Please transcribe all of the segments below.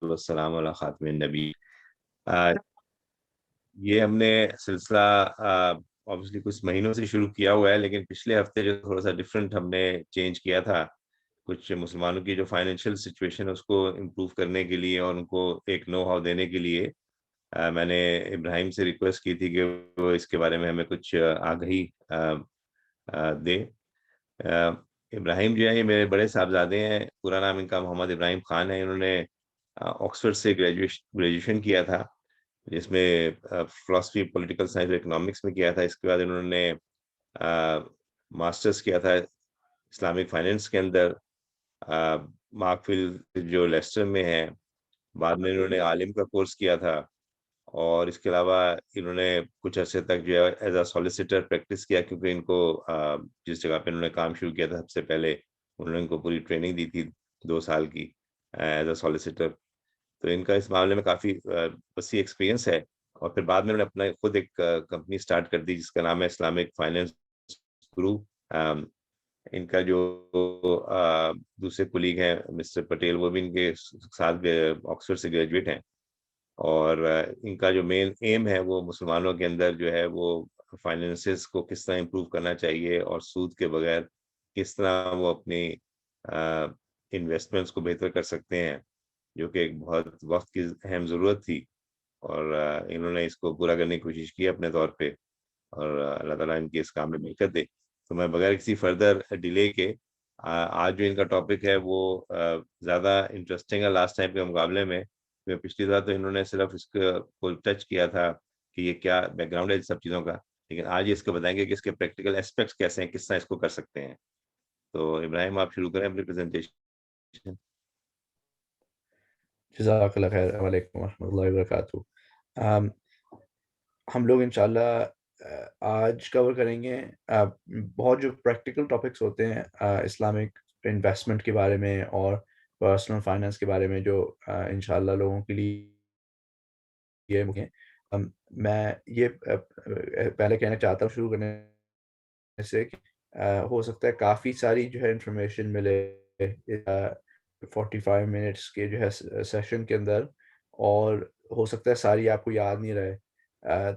والسلام علی خاتم النبی۔ یہ ہم نے سلسلہ obviously کچھ مہینوں سے شروع کیا ہوا ہے، لیکن پچھلے ہفتے جو تھوڑا سا ڈفرینٹ ہم نے چینج کیا تھا، کچھ مسلمانوں کی جو فائنینشیل سچویشن ہے اس کو امپروو کرنے کے لیے اور ان کو ایک نو ہاؤ دینے کے لیے میں نے ابراہیم سے ریکویسٹ کی تھی کہ وہ اس کے بارے میں ہمیں کچھ آگہی دے۔ ابراہیم جو ہے یہ میرے بڑے صاحبزادے ہیں، پورا نام ان کا محمد ابراہیم خان ہے۔ انہوں نے آکسفورڈ سے گریجویشن کیا تھا، جس میں فلاسفی پولیٹیکل سائنس اور اکنامکس میں کیا تھا۔ اس کے بعد انہوں نے ماسٹرز کیا تھا اسلامک فائنینس کے اندر مارکفیل جو لیسٹر میں ہے۔ بعد میں انہوں نے عالم کا کورس کیا تھا، اور اس کے علاوہ انہوں نے کچھ عرصے تک جو ہے ایز اے سالیسیٹر پریکٹس کیا، کیونکہ ان کو جس جگہ پہ انہوں نے کام شروع کیا تھا سب سے پہلے انہوں نے ان کو پوری ٹریننگ دی تھی 2 سال کی ایز اے سالیسیٹر۔ تو ان کا اس معاملے میں کافی وسیع ایکسپیرینس ہے، اور پھر بعد میں انہوں نے اپنا خود ایک کمپنی سٹارٹ کر دی جس کا نام ہے اسلامک فائنینس گرو۔ ان کا جو دوسرے کولیگ ہیں مسٹر پٹیل، وہ بھی ان کے ساتھ آکسفورڈ سے گریجویٹ ہیں، اور ان کا جو مین ایم ہے وہ مسلمانوں کے اندر جو ہے وہ فائنینسز کو کس طرح امپروو کرنا چاہیے، اور سود کے بغیر کس طرح وہ اپنی انویسٹمنٹس کو بہتر کر سکتے ہیں، جو کہ ایک بہت وقت کی اہم ضرورت تھی، اور انہوں نے اس کو پورا کرنے کی کوشش کی اپنے طور پہ، اور اللہ تعالیٰ ان کے اس کام میں برکت دے۔ تو میں بغیر کسی فردر ڈیلے کے آج جو ان کا ٹاپک ہے وہ زیادہ انٹرسٹنگ ہے لاسٹ ٹائم کے مقابلے میں۔ پچھلی دفعہ تو انہوں نے صرف اس کو ٹچ کیا تھا کہ یہ کیا بیک گراؤنڈ ہے سب چیزوں کا، لیکن آج اس کو بتائیں گے کہ اس کے پریکٹیکل اسپیکٹس کیسے ہیں، کس طرح اس کو کر سکتے ہیں۔ تو ابراہیم آپ شروع کریں اپنی پریزنٹیشن۔ جزاک اللہ خیر، وعلیکم ورحمۃ اللہ وبرکاتہ۔ ہم لوگ انشاءاللہ آج کور کریں گے بہت جو پریکٹیکل ٹاپکس ہوتے ہیں اسلامک انویسٹمنٹ کے بارے میں اور پرسنل فائنانس کے بارے میں، جو انشاءاللہ لوگوں کے لیے ممکن ہے۔ میں یہ پہلے کہنا چاہتا ہوں شروع کرنے سے کہ ہو سکتا ہے کافی ساری جو ہے انفارمیشن ملے 45 منٹس کے جو ہے سیشن کے اندر، اور ہو سکتا ہے ساری آپ کو یاد نہیں رہے،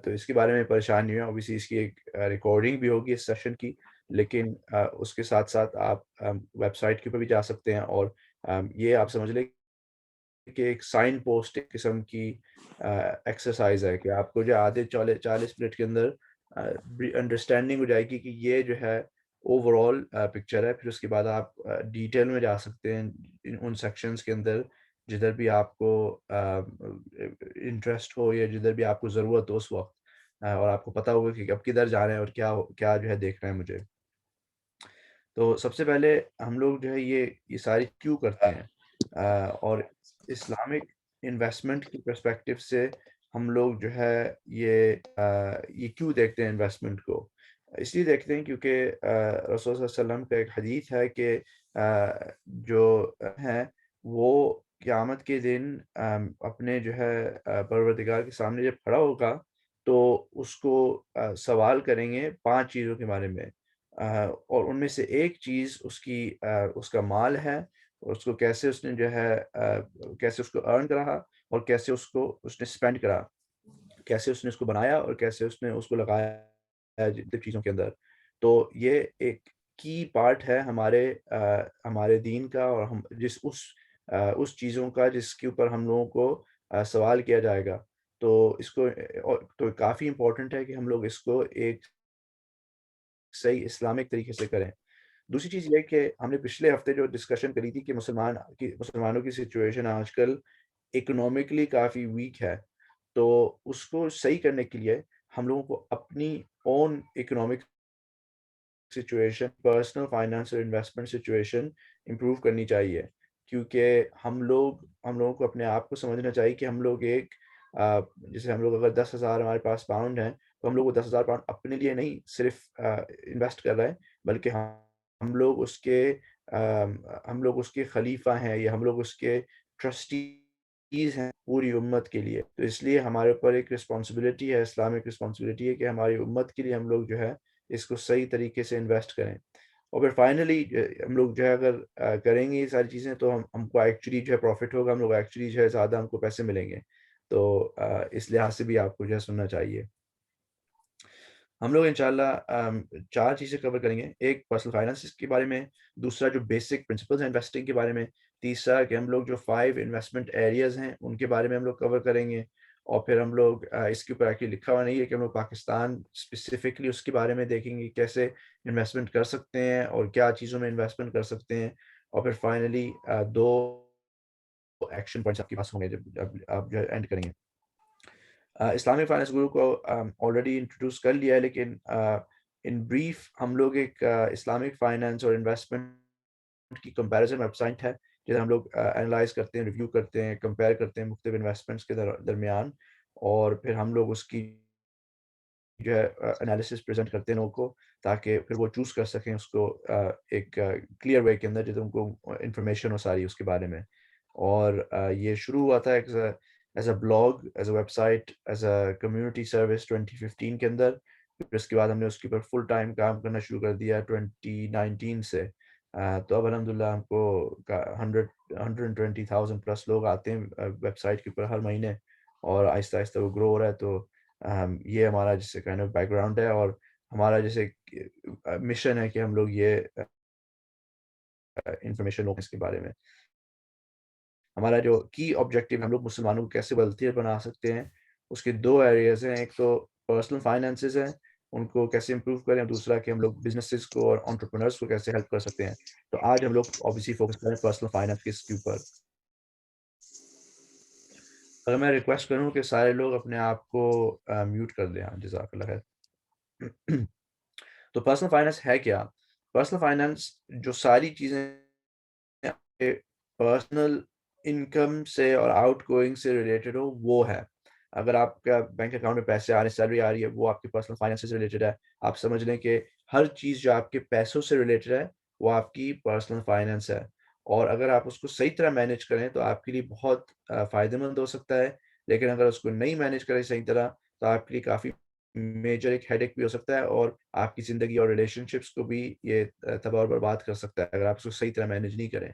تو اس کے بارے میں پریشان نہیں ہوئے۔ اوبیسلی اس کی ایک ریکارڈنگ بھی ہوگی اس سیشن کی، لیکن اس کے ساتھ ساتھ آپ ویب سائٹ کے اوپر بھی جا سکتے ہیں، اور یہ آپ سمجھ لیں کہ ایک سائن پوسٹ ایک قسم کی ایکسرسائز ہے کہ آپ کو جو آدھے 40 منٹ کے اندر انڈرسٹینڈنگ ہو جائے گی کہ یہ جو ہے اوور آل پکچر ہے۔ پھر اس کے بعد آپ ڈیٹیل میں جا سکتے ہیں ان سیکشنز کے اندر جدھر بھی آپ کو انٹرسٹ ہو یا جدھر بھی آپ کو ضرورت ہو اس وقت، اور آپ کو پتہ ہوگا کہ اب کدھر جا رہے ہیں اور کیا جو ہے دیکھنا ہے مجھے۔ تو سب سے پہلے ہم لوگ جو ہے یہ ساری کیوں کرتے ہیں، اور اسلامک انویسٹمنٹ کی پرسپیکٹو سے ہم لوگ جو ہے یہ کیوں دیکھتے ہیں انویسٹمنٹ کو؟ اس لیے دیکھتے ہیں کیونکہ رسول صلی اللہ علیہ وسلم کا ایک حدیث ہے کہ جو ہے وہ قیامت کے دن اپنے جو ہے پروردگار کے سامنے جب کھڑا ہوگا تو اس کو سوال کریں گے 5 چیزوں کے بارے میں، اور ان میں سے ایک چیز اس کا مال ہے، اور اس کو کیسے اس نے جو ہے کیسے اس کو ارن کرا اور کیسے اس نے اسپینڈ کرا، کیسے اس نے اس کو بنایا اور کیسے اس نے اس کو لگایا جن چیزوں کے اندر۔ تو یہ ایک کی پارٹ ہے ہمارے دین کا، اور ہم اس چیزوں کا جس کے اوپر ہم لوگوں کو سوال کیا جائے گا۔ تو اس کو تو کافی امپورٹنٹ ہے کہ ہم لوگ اس کو ایک صحیح اسلامک طریقے سے کریں۔ دوسری چیز یہ کہ ہم نے پچھلے ہفتے جو ڈسکشن کری تھی کہ مسلمانوں کی سچویشن آج کل اکنامکلی کافی ویک ہے، تو اس کو صحیح کرنے کے لیے ہم لوگوں کو اپنی اون اکنامک سچویشن، پرسنل فائنانس اور انویسٹمنٹ سچویشن امپروو کرنی چاہیے، کیونکہ ہم لوگوں کو اپنے آپ کو سمجھنا چاہیے کہ ہم لوگ جیسے ہم لوگ اگر 10,000 ہمارے پاس پاؤنڈ ہیں تو ہم لوگ وہ 10,000 پاؤنڈ اپنے لیے نہیں صرف انویسٹ کر رہے ہیں، بلکہ ہم لوگ اس کے خلیفہ ہیں، یا ہم لوگ اس کے ٹرسٹیز ہیں پوری امت کے لیے۔ تو اس لیے ہمارے اوپر ایک رسپانسبلٹی ہے، اسلامک رسپانسبلٹی ہے کہ ہماری امت کے لیے ہم لوگ جو ہے اس کو صحیح طریقے سے انویسٹ کریں۔ اور پھر فائنلی ہم لوگ جو ہے اگر کریں گے یہ ساری چیزیں تو ہم کو ایکچولی جو ہے پروفٹ ہوگا، ہم لوگ ایکچولی جو ہے زیادہ ہم کو پیسے ملیں گے. تو اس لحاظ سے بھی آپ کو جو ہے سننا چاہیے. ہم لوگ انشاءاللہ 4 چیزیں کور کریں گے. ایک پرسنل فائنانس کے بارے میں، دوسرا جو بیسک پرنسپلز ہیں انویسٹنگ کے بارے میں، تیسرا کہ ہم لوگ جو 5 انویسٹمنٹ ایریاز ہیں ان کے بارے میں ہم لوگ کور کریں گے. اور پھر ہم لوگ اس کے اوپر ایکچولی لکھا ہوا نہیں ہے کہ ہم لوگ پاکستان اسپیسیفکلی اس کے بارے میں دیکھیں گے کیسے انویسٹمنٹ کر سکتے ہیں اور کیا چیزوں میں انویسٹمنٹ کر سکتے ہیں. اور پھر فائنلی 2 ایکشن پوائنٹس آپ کے پاس ہوں گے جب آپ جو ہے اینڈ کریں گے. اسلامک فائنانس گرو کو آلریڈی انٹروڈیوس کر لیا ہے، لیکن ان بریف ہم لوگ ایک اسلامک فائنانس اور انویسٹمنٹ کی کمپیریزن ویب سائٹ ہے جسے ہم لوگ انالائز کرتے ہیں، ریویو کرتے ہیں، کمپیئر کرتے ہیں مختلف انویسٹمنٹس کے درمیان، اور پھر ہم لوگ اس کی جو ہے انالیسس پریزنٹ کرتے ہیں لوگوں کو تاکہ پھر وہ چوز کر سکیں اس کو ایک کلیئر وے کے اندر جیسے ان کو انفارمیشن ہو ساری اس کے بارے میں. اور یہ شروع ہوا تھا as a blog, as a website, as a community service 2015 کے اندر. پھر اس کے بعد ہم نے اس کے اوپر فل ٹائم کام کرنا شروع کر دیا 2019 سے. تو اب الحمدللہ ہم کو 120,000 پلس لوگ آتے ہیں ویب سائٹ کے اوپر ہر مہینے، اور آہستہ آہستہ وہ گرو ہو رہا ہے. تو یہ ہمارا جیسے کائنڈ آف بیک گراؤنڈ ہے، اور ہمارا جیسے مشن ہے کہ ہم لوگ یہ انفارمیشن لوگ اس کے بارے میں. ہمارا جو کی آبجیکٹیو ہم لوگ مسلمانوں کو کیسے ویلتھیئر بنا سکتے ہیں، اس کے 2 ایریاز ہیں. ایک تو پرسنل فائنانسز ہیں، ان کو کیسے امپروو کریں، دوسرا کہ ہم لوگ بزنسز کو اور انٹرپرینرز کو کیسے ہیلپ کر سکتے ہیں. تو آج ہم لوگ آبویسلی فوکس کریں پرسنل فائنانس کے اس کے اوپر. اگر میں ریکویسٹ کروں کہ سارے لوگ اپنے آپ کو میوٹ کر دیں. جزاک اللہ خیر. تو پرسنل فائنانس ہے کیا؟ پرسنل فائنانس جو ساری چیزیں پرسنل انکم سے اور آؤٹ گوئنگ سے ریلیٹڈ ہو وہ ہے. اگر آپ کا بینک اکاؤنٹ میں پیسے آ رہے ہیں، سیلری آ رہی ہے، وہ آپ کی پرسنل فائنانس سے ریلیٹڈ ہے. آپ سمجھ لیں کہ ہر چیز جو آپ کے پیسوں سے ریلیٹڈ ہے وہ آپ کی پرسنل فائنانس ہے. اور اگر آپ اس کو صحیح طرح مینیج کریں تو آپ کے لیے بہت فائدہ مند ہو سکتا ہے. لیکن اگر اس کو نہیں مینیج کریں صحیح طرح تو آپ کے لیے کافی میجر ایک ہیڈیک بھی ہو سکتا ہے، اور آپ کی زندگی اور ریلیشن شپس کو بھی یہ تباہ اور برباد کر سکتا ہے اگر آپ اس کو صحیح طرح مینیج نہیں کریں.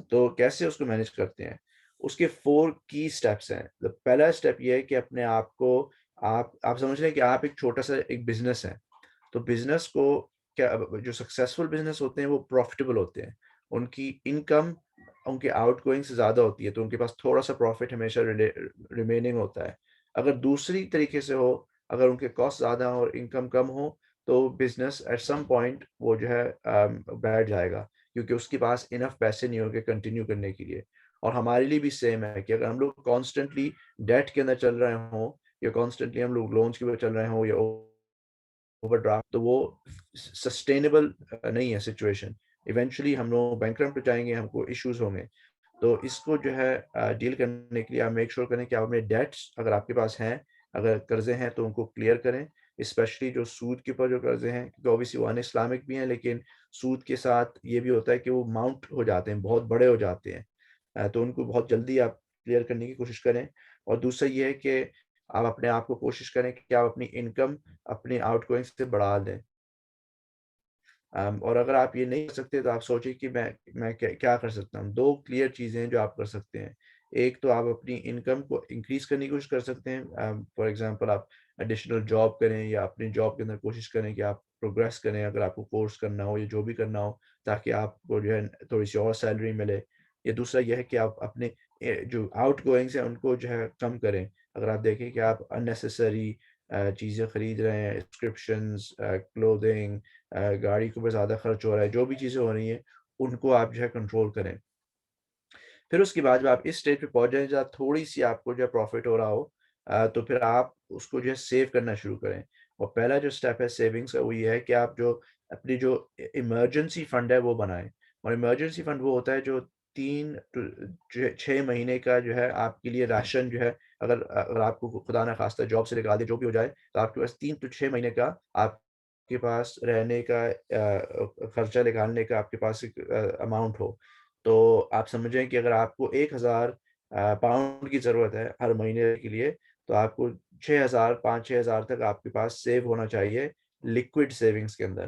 تو کیسے اس کو مینیج کرتے ہیں؟ اس کے 4 کی اسٹیپس ہیں. پہلا اسٹیپ یہ ہے کہ اپنے آپ کو آپ سمجھ لیں کہ آپ ایک چھوٹا سا ایک بزنس ہے. تو بزنس کو کیا جو سکسیزفل بزنس ہوتے ہیں وہ پروفیٹیبل ہوتے ہیں. ان کی انکم ان کے آؤٹ گوئنگ سے زیادہ ہوتی ہے، تو ان کے پاس تھوڑا سا پروفٹ ہمیشہ ریمیننگ ہوتا ہے. اگر دوسری طریقے سے ہو، اگر ان کے کاسٹ زیادہ ہوں اور انکم کم ہو، تو بزنس ایٹ سم پوائنٹ وہ جو ہے بیٹھ جائے گا، کیونکہ اس کے پاس انف پیسے نہیں ہوگے کنٹینیو کرنے کے لیے. اور ہمارے لیے بھی سیم ہے کہ اگر ہم لوگ کانسٹنٹلی ڈیٹ کے اندر چل رہے ہوں، یا کانسٹنٹلی ہم لوگ لونز کے اوپر چل رہے ہوں، یا اوور ڈرافٹ، تو وہ سسٹینیبل نہیں ہے سچویشن. ایونچولی ہم لوگ بینکرپٹ پہ جائیں گے، ہم کو ایشوز ہوں گے. تو اس کو جو ہے ڈیل کرنے کے لیے آپ میک شور کریں کہ آپ اپنے ڈیٹس اگر آپ کے پاس ہیں، اگر قرضے ہیں تو ان کو کلیئر کریں. اسپیشلی جو سود کے اوپر جو قرضے ہیں، کیونکہ اوبیسلی وہ ان اسلامک بھی ہیں، لیکن سود کے ساتھ یہ بھی ہوتا ہے کہ وہ ماؤنٹ ہو جاتے ہیں، بہت بڑے ہو جاتے ہیں. تو ان کو بہت جلدی آپ کلیئر کرنے کی کوشش کریں. اور دوسرا یہ ہے کہ آپ اپنے آپ کو کوشش کریں کہ آپ اپنی انکم اپنی آؤٹ گوئنگ سے بڑھا دیں. اور اگر آپ یہ نہیں کر سکتے تو آپ سوچیں کہ میں کیا کر سکتا ہوں. 2 کلیئر چیزیں ہیں جو آپ کر سکتے ہیں. ایک تو آپ اپنی انکم کو انکریز کرنے کی کوشش کر سکتے ہیں. فار ایگزامپل آپ ایڈیشنل جاب کریں، یا اپنی جاب کے اندر کوشش کریں کہ آپ پروگریس کریں اگر آپ کو کورس کرنا ہو یا جو بھی کرنا ہو، تاکہ آپ کو جو ہے تھوڑی سی اور سیلری ملے. یا دوسرا یہ ہے کہ آپ اپنے جو آؤٹ گوئنگس ہیں ان کو جو ہے کم کریں. اگر آپ دیکھیں کہ آپ اننیسیسری چیزیں خرید رہے ہیں، سبسکرپشنز، کلودنگ، گاڑی کے اوپر زیادہ خرچ ہو رہا ہے، جو بھی چیزیں ہو رہی ہیں ان کو آپ جو ہے کنٹرول کریں. پھر اس کے بعد جب آپ اس اسٹیج پہ پہنچ جائیں جہاں تھوڑی سی آپ کو جو ہے پروفٹ ہو رہا ہو، تو پھر آپ اس کو جو ہے سیو کرنا شروع کریں. اور پہلا جو اسٹیپ ہے سیونگس کا وہ یہ ہے کہ آپ جو اپنی جو ایمرجنسی فنڈ ہے وہ بنائیں. اور ایمرجنسی فنڈ وہ ہوتا ہے جو 6 مہینے کا جو ہے آپ کے لیے راشن جو ہے، اگر آپ کو خدا نخواستہ جاب سے نکال دے جو بھی ہو جائے، تو آپ کے پاس 3 مہینے کا آپ کے پاس رہنے کا خرچہ نکالنے کا آپ کے پاس ایک اماؤنٹ ہو. تو آپ سمجھیں کہ اگر آپ کو 1,000 پاؤنڈ کی ضرورت ہے ہر مہینے کے لیے، تو آپ کو 6,000 5-6 ہزار تک آپ کے پاس سیو ہونا چاہیے لکوڈ سیونگز کے اندر.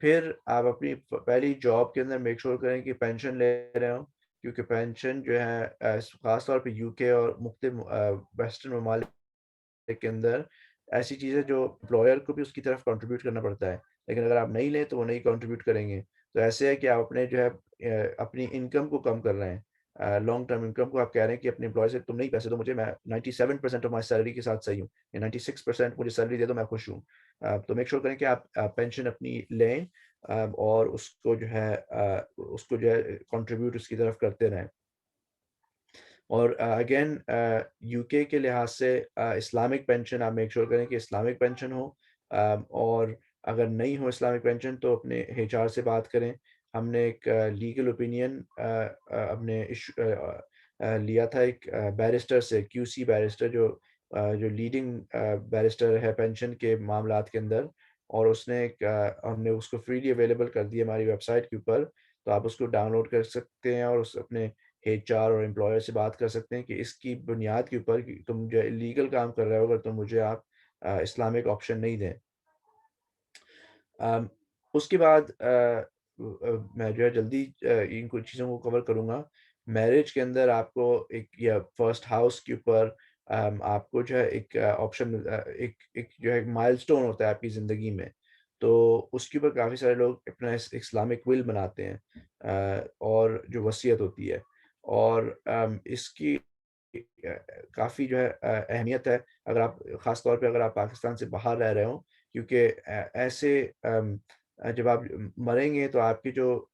پھر آپ اپنی پہلی جاب کے اندر میک شور کریں کہ پینشن لے رہے ہوں، کیونکہ پینشن جو ہے خاص طور پہ UK اور مختلف ویسٹرن ممالک کے اندر ایسی چیزیں جو امپلائر کو بھی اس کی طرف کنٹریبیوٹ کرنا پڑتا ہے، لیکن اگر آپ نہیں لیں تو وہ نہیں کنٹریبیوٹ کریں گے۔ تو ایسے ہے کہ آپ اپنے جو ہے اپنی انکم کو کم کر رہے ہیں، لانگ ٹرم انکم کو آپ کہہ رہے ہیں کہ اپنے امپلائی سے تم نہیں پیسے دو مجھے، میں 97% آف مائی سیلری کے ساتھ صحیح ہوں، یا 96% مجھے سیلری دے دو میں خوش ہوں۔ تو میک شور کریں کہ آپ پینشن اپنی لیں، اور اس کو جو ہے کنٹریبیوٹ اس کی طرف کرتے رہیں۔ اور اگین UK کے لحاظ سے اسلامک پینشن آپ میک شور کریں کہ اسلامک پینشن ہو، اور اگر نہیں ہو اسلامک پینشن تو اپنے HR سے بات کریں۔ ہم نے ایک لیگل اوپینین اپنے لیا تھا ایک بیرسٹر سے، QC بیرسٹر جو لیڈنگ بیرسٹر ہے پینشن کے معاملات کے اندر، اور اس نے ہم نے اس کو فریلی اویلیبل کر دی ہماری ویب سائٹ کے اوپر، تو آپ اس کو ڈاؤن لوڈ کر سکتے ہیں اور اپنے HR اور امپلائر سے بات کر سکتے ہیں کہ اس کی بنیاد کے اوپر کہ تم جو لیگل کام کر رہے ہو اگر تو مجھے آپ اسلامک آپشن نہیں دیں۔ اس کے بعد میں جو ہے جلدی ان کچھ چیزوں کو کور کروں گا۔ میرج کے اندر آپ کو ایک یا فرسٹ ہاؤس کے اوپر آپ کو جو ہے ایک آپشن ایک جو ہے مائلسٹون ہوتا ہے آپ کی زندگی میں، تو اس کے اوپر کافی سارے لوگ اپنا اسلامک ول بناتے ہیں، اور جو وصیت ہوتی ہے، اور اس کی کافی جو ہے اہمیت ہے اگر آپ خاص طور پہ اگر آپ پاکستان سے باہر رہ رہے ہوں، کیونکہ ایسے جب آپ مریں گے تو آپ کی جو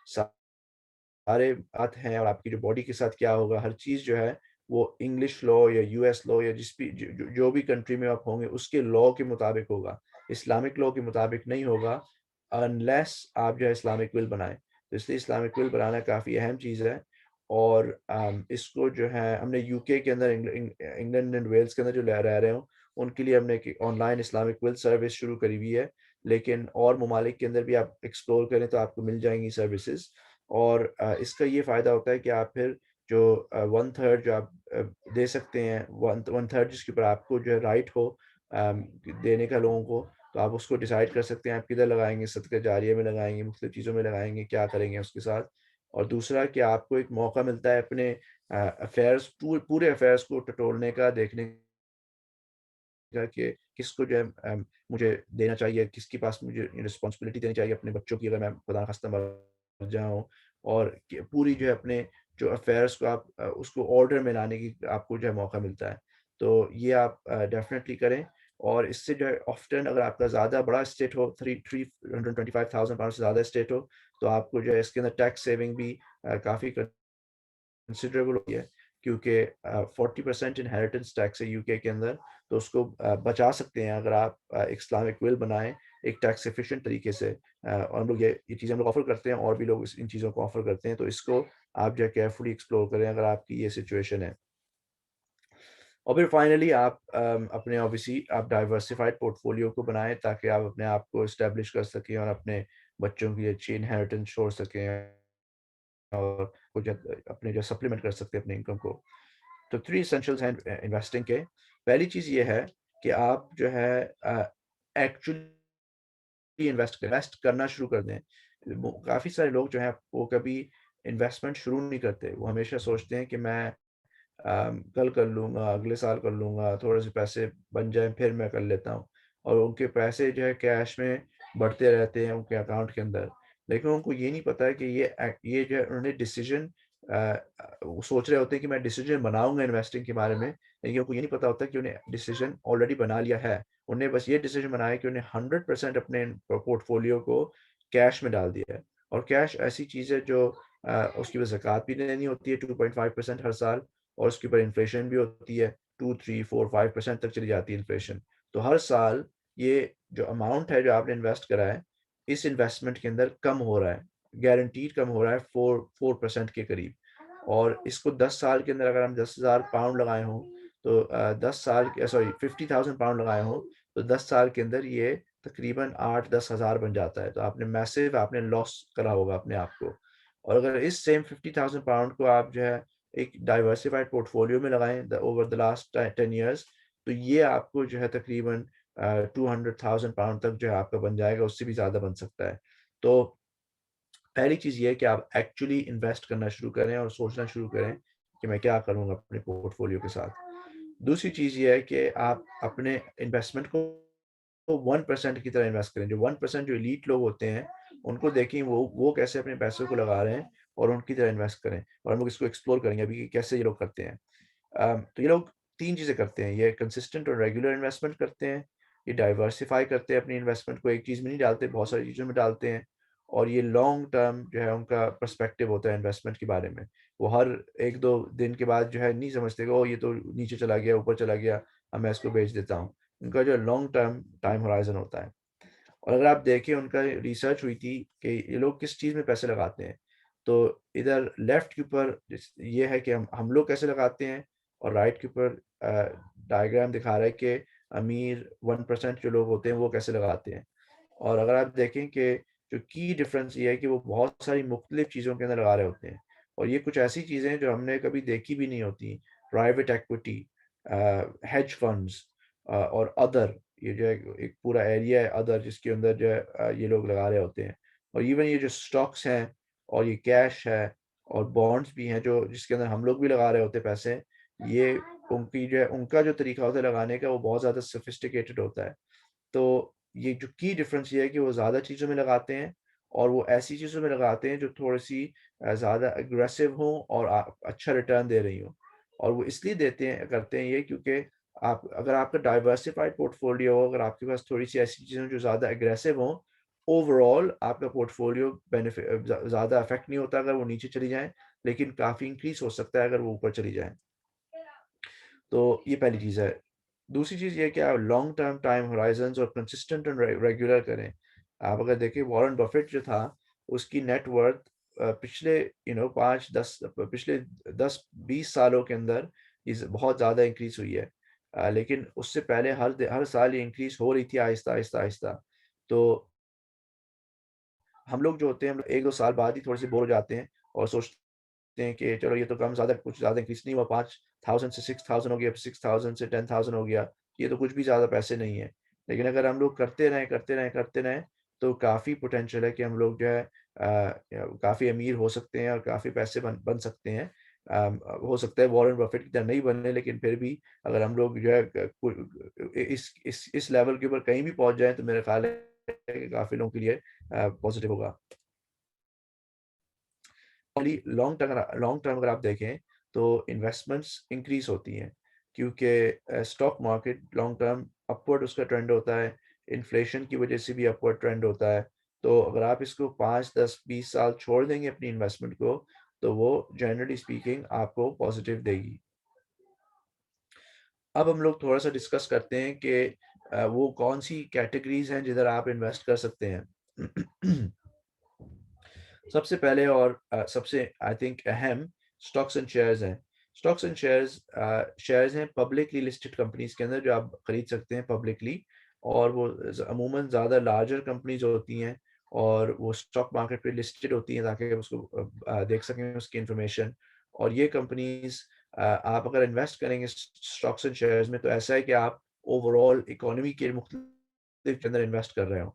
سارے بات ہیں اور آپ کی جو باڈی کے ساتھ کیا ہوگا، ہر چیز جو ہے وہ انگلش لا یا US لا یا جس بھی جو بھی کنٹری میں آپ ہوں گے اس کے لا کے مطابق ہوگا، اسلامک لا کے مطابق نہیں ہوگا انلیس آپ جو ہے اسلامک ول بنائیں۔ تو اس لیے اسلامک ول بنانا کافی اہم چیز ہے، اور اس کو جو ہے ہم نے UK کے اندر انگلینڈ اینڈ ویلز کے اندر جو رہ رہے ہوں ان کے لیے ہم نے ایک on line Islamic will service شروع کری ہوئی ہے، لیکن اور ممالک کے اندر بھی آپ ایکسپلور کریں تو آپ کو مل جائیں گی سروسز۔ اور اس کا یہ فائدہ ہوتا ہے کہ آپ پھر جو 1/3 جو آپ دے سکتے ہیں، 1/3 جس کے اوپر آپ کو جو ہے رائٹ ہو دینے کا لوگوں کو، تو آپ اس کو ڈیسائیڈ کر سکتے ہیں آپ کدھر لگائیں گے، صدقہ جاریہ میں لگائیں گے، مختلف چیزوں میں لگائیں گے، کیا کریں گے اس کے ساتھ۔ اور دوسرا کہ آپ کو ایک موقع ملتا ہے اپنے افیئرس پورے افیئرس کو ٹٹولنے کا، دیکھنے کہ کس کو جو ہے مجھے دینا چاہیے، کس کے پاس مجھے رسپانسبلٹی دینی چاہیے اپنے بچوں کی اگر میں خدا نخواستہ مر جاؤں، اور پوری جو ہے اپنے جو افیئرس کو آپ اس کو آرڈر میں لانے کی آپ کو جو ہے موقع ملتا ہے۔ تو یہ آپ ڈیفینیٹلی کریں، اور اس سے جو ہے آفٹن اگر آپ کا زیادہ بڑا اسٹیٹ ہو، 325,000 پاؤنڈ سے زیادہ اسٹیٹ ہو، تو آپ کو جو ہے اس کے اندر ٹیکس سیونگ بھی کافی کنسیڈریبل ہوتی ہے، کیونکہ 40% انہیریٹنس ٹیکس ہے UK کے اندر، تو اس کو بچا سکتے ہیں اگر آپ ایک اسلامک ول بنائیں ایک ٹیکس ایفیشینٹ طریقے سے۔ اور ہم لوگ یہ چیزیں ہم لوگ آفر کرتے ہیں، اور بھی لوگ ان چیزوں کو آفر کرتے ہیں، تو اس کو آپ جو ہے کیئرفلی ایکسپلور کریں اگر آپ کی یہ سچویشن ہے۔ اور پھر فائنلی آپ اپنے اوبیسلی آپ ڈائیورسفائڈ پورٹ فولیو کو بنائیں تاکہ آپ اپنے آپ کو اسٹیبلش کر سکیں اور اپنے بچوں کی اچھی انہیریٹنس چھوڑ سکیں، اور اپنے جو سپلیمنٹ کر سکتے ہیں اپنے انکم کو۔ تو 3 ایسینشلز ہیں انویسٹنگ کے۔ پہلی چیز یہ ہے کہ آپ جو ہے ایکچولی انویسٹ کرنا شروع کر دیں۔ کافی سارے لوگ جو ہیں وہ کبھی انویسٹمنٹ شروع نہیں کرتے، وہ ہمیشہ سوچتے ہیں کہ میں کل کر لوں گا، اگلے سال کر لوں گا، تھوڑے سے پیسے بن جائیں پھر میں کر لیتا ہوں، اور ان کے پیسے جو ہے کیش میں بڑھتے رہتے ہیں ان کے اکاؤنٹ کے اندر، لیکن ان کو یہ نہیں پتا ہے کہ یہ جو ہے انہوں نے ڈیسیجن سوچ رہے ہوتے ہیں کہ میں ڈیسیجن بناؤں گا انویسٹنگ کے بارے میں، لیکن ان کو یہ نہیں پتا ہوتا کہ انہیں ڈیسیجن آلریڈی بنا لیا ہے، انہیں بس یہ ڈیسیجن بنایا کہ انہیں 100% اپنے پورٹ فولیو کو کیش میں ڈال دیا ہے۔ اور کیش ایسی چیز ہے جو اس کی زکوٰۃ بھی دینی ہوتی ہے 2.5% ہر سال، اور اس کے اوپر انفلیشن بھی ہوتی ہے 2 3 4 5% تک چلی جاتی ہے انفلیشن۔ تو ہر سال یہ جو اماؤنٹ ہے جو آپ نے انویسٹ کرا ہے اس انویسٹمنٹ کے اندر کم ہو رہا ہے، گارنٹیڈ کم ہو رہا ہے 4% کے قریب، اور اس کو 10 سال کے اندر اگر ہم 10,000 پاؤنڈ لگائے ہوں تو 50,000 پاؤنڈ لگائے ہوں تو 10 سال کے اندر یہ تقریباً 8-10 ہزار بن جاتا ہے، تو آپ نے میسو آپ نے لاس کرا ہوگا اپنے آپ کو۔ اور اگر اس سیم 50,000 پاؤنڈ کو آپ جو ہے ایک ڈائیورسفائڈ پورٹ فولیو میں لگائیں اوور دا لاسٹ 10 ایئرس، تو یہ آپ کو جو ہے تقریباً 200,000 پاؤنڈ تک جو ہے آپ کا بن جائے گا، اس سے بھی زیادہ بن سکتا ہے۔ تو پہلی چیز یہ ہے کہ آپ ایکچولی انویسٹ کرنا شروع کریں اور سوچنا شروع کریں کہ میں کیا کروں گا اپنے پورٹ فولیو کے ساتھ۔ دوسری چیز یہ ہے کہ آپ اپنے انویسٹمنٹ کو 1% کی طرح انویسٹ کریں۔ جو 1% جو ایلیٹ لوگ ہوتے ہیں ان کو دیکھیں وہ کیسے اپنے پیسوں کو لگا رہے ہیں اور ان کی طرح انویسٹ کریں، اور ہم لوگ اس کو ایکسپلور کریں گے ابھی کہ کیسے یہ لوگ کرتے ہیں۔ تو یہ لوگ تین چیزیں کرتے ہیں، یہ کنسسٹنٹ اور ریگولر انویسٹمنٹ کرتے ہیں، یہ ڈائیورسیفائی کرتے ہیں اپنی انویسٹمنٹ کو، ایک چیز میں نہیں ڈالتے، بہت ساری چیزوں میں ڈالتے ہیں، اور یہ لانگ ٹرم جو ہے ان کا پرسپیکٹو ہوتا ہے انویسٹمنٹ کے بارے میں۔ وہ ہر ایک دو دن کے بعد جو ہے نہیں سمجھتے کہ او یہ تو نیچے چلا گیا، اوپر چلا گیا، اب میں اس کو بیچ دیتا ہوں۔ ان کا جو لانگ ٹرم ٹائم ہورائزن ہوتا ہے۔ اور اگر آپ دیکھیں ان کا ریسرچ ہوئی تھی کہ یہ لوگ کس چیز میں پیسے لگاتے ہیں، تو ادھر لیفٹ کے اوپر یہ ہے کہ ہم لوگ کیسے لگاتے ہیں، اور رائٹ کے اوپر ڈائیگرام دکھا رہا ہے کہ امیر 1% جو لوگ ہوتے ہیں وہ کیسے لگاتے ہیں۔ اور اگر آپ دیکھیں کہ جو کی ڈفرینس یہ ہے کہ وہ بہت ساری مختلف چیزوں کے اندر لگا رہے ہوتے ہیں، اور یہ کچھ ایسی چیزیں ہیں جو ہم نے کبھی دیکھی بھی نہیں ہوتی، پرائیویٹ ایکویٹی، ہیج فنڈز، اور ادر، یہ جو ہے ایک پورا ایریا ہے ادر جس کے اندر جو ہے یہ لوگ لگا رہے ہوتے ہیں۔ اور ایون یہ جو سٹاکس ہیں اور یہ کیش ہے اور بانڈز بھی ہیں جو جس کے اندر ہم لوگ بھی لگا رہے ہوتے ہیں پیسے، یہ ان کی جو ہے ان کا جو طریقہ ہوتا ہے لگانے کا وہ بہت زیادہ سفسٹیکیٹڈ ہوتا ہے۔ تو یہ جو کی ڈفرینس یہ ہے کہ وہ زیادہ چیزوں میں لگاتے ہیں، اور وہ ایسی چیزوں میں لگاتے ہیں جو تھوڑی سی زیادہ اگریسو ہوں اور اچھا ریٹرن دے رہی ہوں۔ اور وہ اس لیے دیتے ہیں کرتے ہیں یہ کیونکہ اگر آپ کا ڈائیورسفائڈ پورٹ فولیو ہو، اگر آپ کے پاس تھوڑی سی ایسی چیزیں جو زیادہ اگریسو ہوں، اوور آل آپ کا پورٹ فولیو زیادہ افیکٹ نہیں ہوتا اگر وہ نیچے چلی جائیں، لیکن کافی انکریز ہو سکتا ہے اگر وہ اوپر چلی جائیں۔ تو یہ پہلی چیز ہے۔ دوسری چیز یہ ہے کہ آپ لانگ ٹرم ٹائم ہورائزنز اور کنسسٹنٹ اور ریگولر کریں۔ آپ اگر دیکھیں وارن بفیٹ جو تھا، اس کی نیٹ ورتھ پچھلے 10-20 سالوں کے اندر یہ بہت زیادہ انکریز ہوئی ہے، لیکن اس سے پہلے ہر سال یہ انکریز ہو رہی تھی آہستہ آہستہ آہستہ۔ تو ہم لوگ جو ہوتے ہیں، ہم لوگ 1-2 سال بعد ہی تھوڑے سے بور ہو جاتے ہیں اور سوچتے ہیں کہ چلو یہ تو کم زیادہ کچھ زیادہ انکریز نہیں ہوا، 5,000 سے 6,000 ہو گیا، 6,000 سے 10,000 ہو گیا، یہ تو کچھ بھی زیادہ پیسے نہیں ہیں۔ لیکن اگر ہم لوگ کرتے رہیں کرتے رہیں کرتے رہیں تو کافی پوٹینشیل ہے کہ ہم لوگ جو ہے کافی امیر ہو سکتے ہیں اور کافی پیسے بن سکتے ہیں۔ ہو سکتا ہے وارن بفیٹ کی طرح نہیں بننے، لیکن پھر بھی اگر ہم لوگ جو ہے اس لیول کے اوپر کہیں بھی پہنچ جائیں تو میرا خیال ہے کہ کافی لوگوں کے لیے پازیٹیو ہوگا۔ لانگ ٹرم اگر آپ دیکھیں تو انویسٹمنٹس انکریز ہوتی ہیں، کیونکہ stock market long term upward اس کا ٹرینڈ ہوتا ہے، انفلیشن کی وجہ سے بھی اپورڈ ٹرینڈ ہوتا ہے۔ تو اگر آپ اس کو 5-10-20 سال چھوڑ دیں گے اپنی انویسٹمنٹ کو، تو وہ جنرلی اسپیکنگ آپ کو پازیٹیو دے گی۔ اب ہم لوگ تھوڑا سا ڈسکس کرتے ہیں کہ وہ کون سی کیٹیگریز ہیں جدھر آپ انویسٹ کر سکتے ہیں۔ سب سے پہلے اور سب سے آئی تھنک اہم اسٹاکس اینڈ شیئرز ہیں۔ اسٹاکس اینڈ شیئرز ہیں پبلکلی لسٹڈ کمپنیز کے اندر جو آپ خرید سکتے ہیں پبلکلی، اور وہ عموماً زیادہ لارجر کمپنیز ہوتی ہیں اور وہ اسٹاک مارکیٹ پہ لسٹڈ ہوتی ہیں تاکہ اس کو دیکھ سکیں اس کی انفارمیشن۔ اور یہ کمپنیز آپ اگر انویسٹ کریں گے اسٹاکس اینڈ شیئرز میں تو ایسا ہے کہ آپ اوور آل اکانومی کے مختلف کے اندر انویسٹ کر رہے ہوں،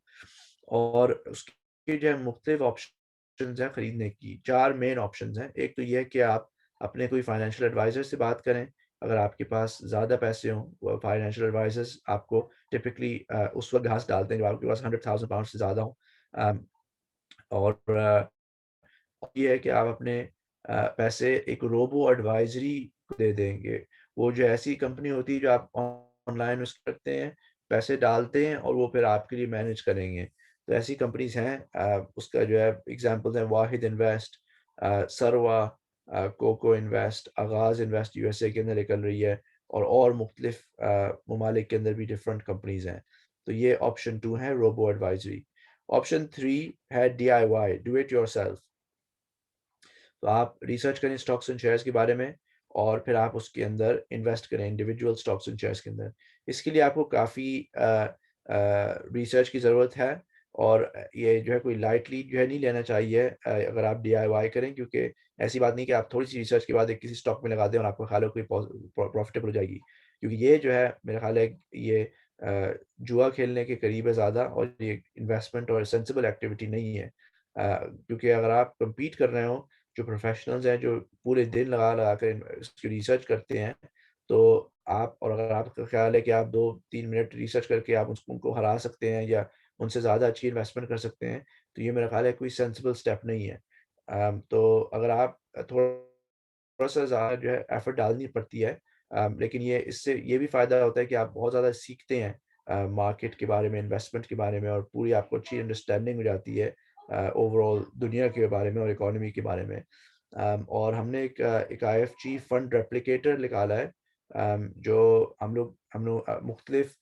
اور اس کے جو ہے مختلف آپشنز ہیں خریدنے کی۔ 4 مین آپشنز ہیں۔ ایک تو یہ ہے کہ آپ اپنے کوئی فائنینشیل ایڈوائزر سے بات کریں، اگر آپ کے پاس زیادہ پیسے ہوں۔ وہ فائنینشیل ایڈوائزرز آپ کو ٹپکلی اس وقت گھاس ڈالتے ہیں جب آپ کے پاس 100,000 پاؤنڈ سے زیادہ ہوں۔ اور یہ ہے کہ آپ اپنے پیسے ایک روبو ایڈوائزری کو دے دیں گے۔ وہ جو ایسی کمپنی ہوتی ہے جو آپ آن لائن اس کرتے ہیں، پیسے ڈالتے ہیں اور وہ پھر آپ کے لیے مینیج کریں گے۔ تو ایسی کمپنیز ہیں، اس کا جو ہے ایگزامپلز ہیں واحد انویسٹ، سروا، کوکو انویسٹ، آغاز انویسٹ یو ایس اے کے اندر نکل رہی ہے، اور مختلف ممالک کے اندر بھی ڈفرینٹ کمپنیز ہیں۔ تو یہ آپشن 2 ہے روبو ایڈوائزری۔ آپشن 3 ہے DIY، do it your self. تو آپ ریسرچ کریں اسٹاکس اینڈ شیئرس کے بارے میں، اور پھر آپ اس کے اندر انویسٹ کریں انڈیویجول اسٹاکس اینڈ شیئرس کے اندر۔ اس کے لیے آپ کو کافی ریسرچ کی ضرورت ہے، اور یہ جو ہے کوئی لائٹلی جو ہے نہیں لینا چاہیے اگر آپ DIY کریں، کیونکہ ایسی بات نہیں کہ آپ تھوڑی سی ریسرچ کے بعد ایک کسی اسٹاک میں لگا دیں اور آپ کو خیال ہو کوئی پروفیٹیبل ہو جائے گی۔ کیونکہ یہ جو ہے میرا خیال ہے یہ جوا کھیلنے کے قریب ہے زیادہ، اور یہ انویسٹمنٹ اور سینسیبل ایکٹیویٹی نہیں ہے، کیونکہ اگر آپ کمپیٹ کر رہے ہوں، جو پروفیشنلز ہیں جو پورے دن لگا لگا کر اس کی ریسرچ کرتے ہیں، تو آپ، اور اگر آپ کا خیال ہے کہ آپ 2-3 منٹ ریسرچ کر کے آپ ان کو ہرا سکتے ہیں یا ان سے زیادہ اچھی انویسٹمنٹ کر سکتے ہیں، تو یہ میرا خیال ہے کوئی سینسیبل اسٹیپ نہیں ہے۔ تو اگر آپ تھوڑا-سا زیادہ جو ہے ایفرٹ ڈالنی پڑتی ہے، لیکن اس سے یہ بھی فائدہ ہوتا ہے کہ آپ بہت زیادہ سیکھتے ہیں مارکیٹ کے بارے میں، انویسٹمنٹ کے بارے میں، اور پوری آپ کو اچھی انڈرسٹینڈنگ ہو جاتی ہے اوور آل دنیا کے بارے میں اور اکانومی کے بارے میں۔ اور ہم نے ایک آئی ایف جی فنڈ ریپلیکیٹر نکالا ہے، جو ہم لوگ مختلف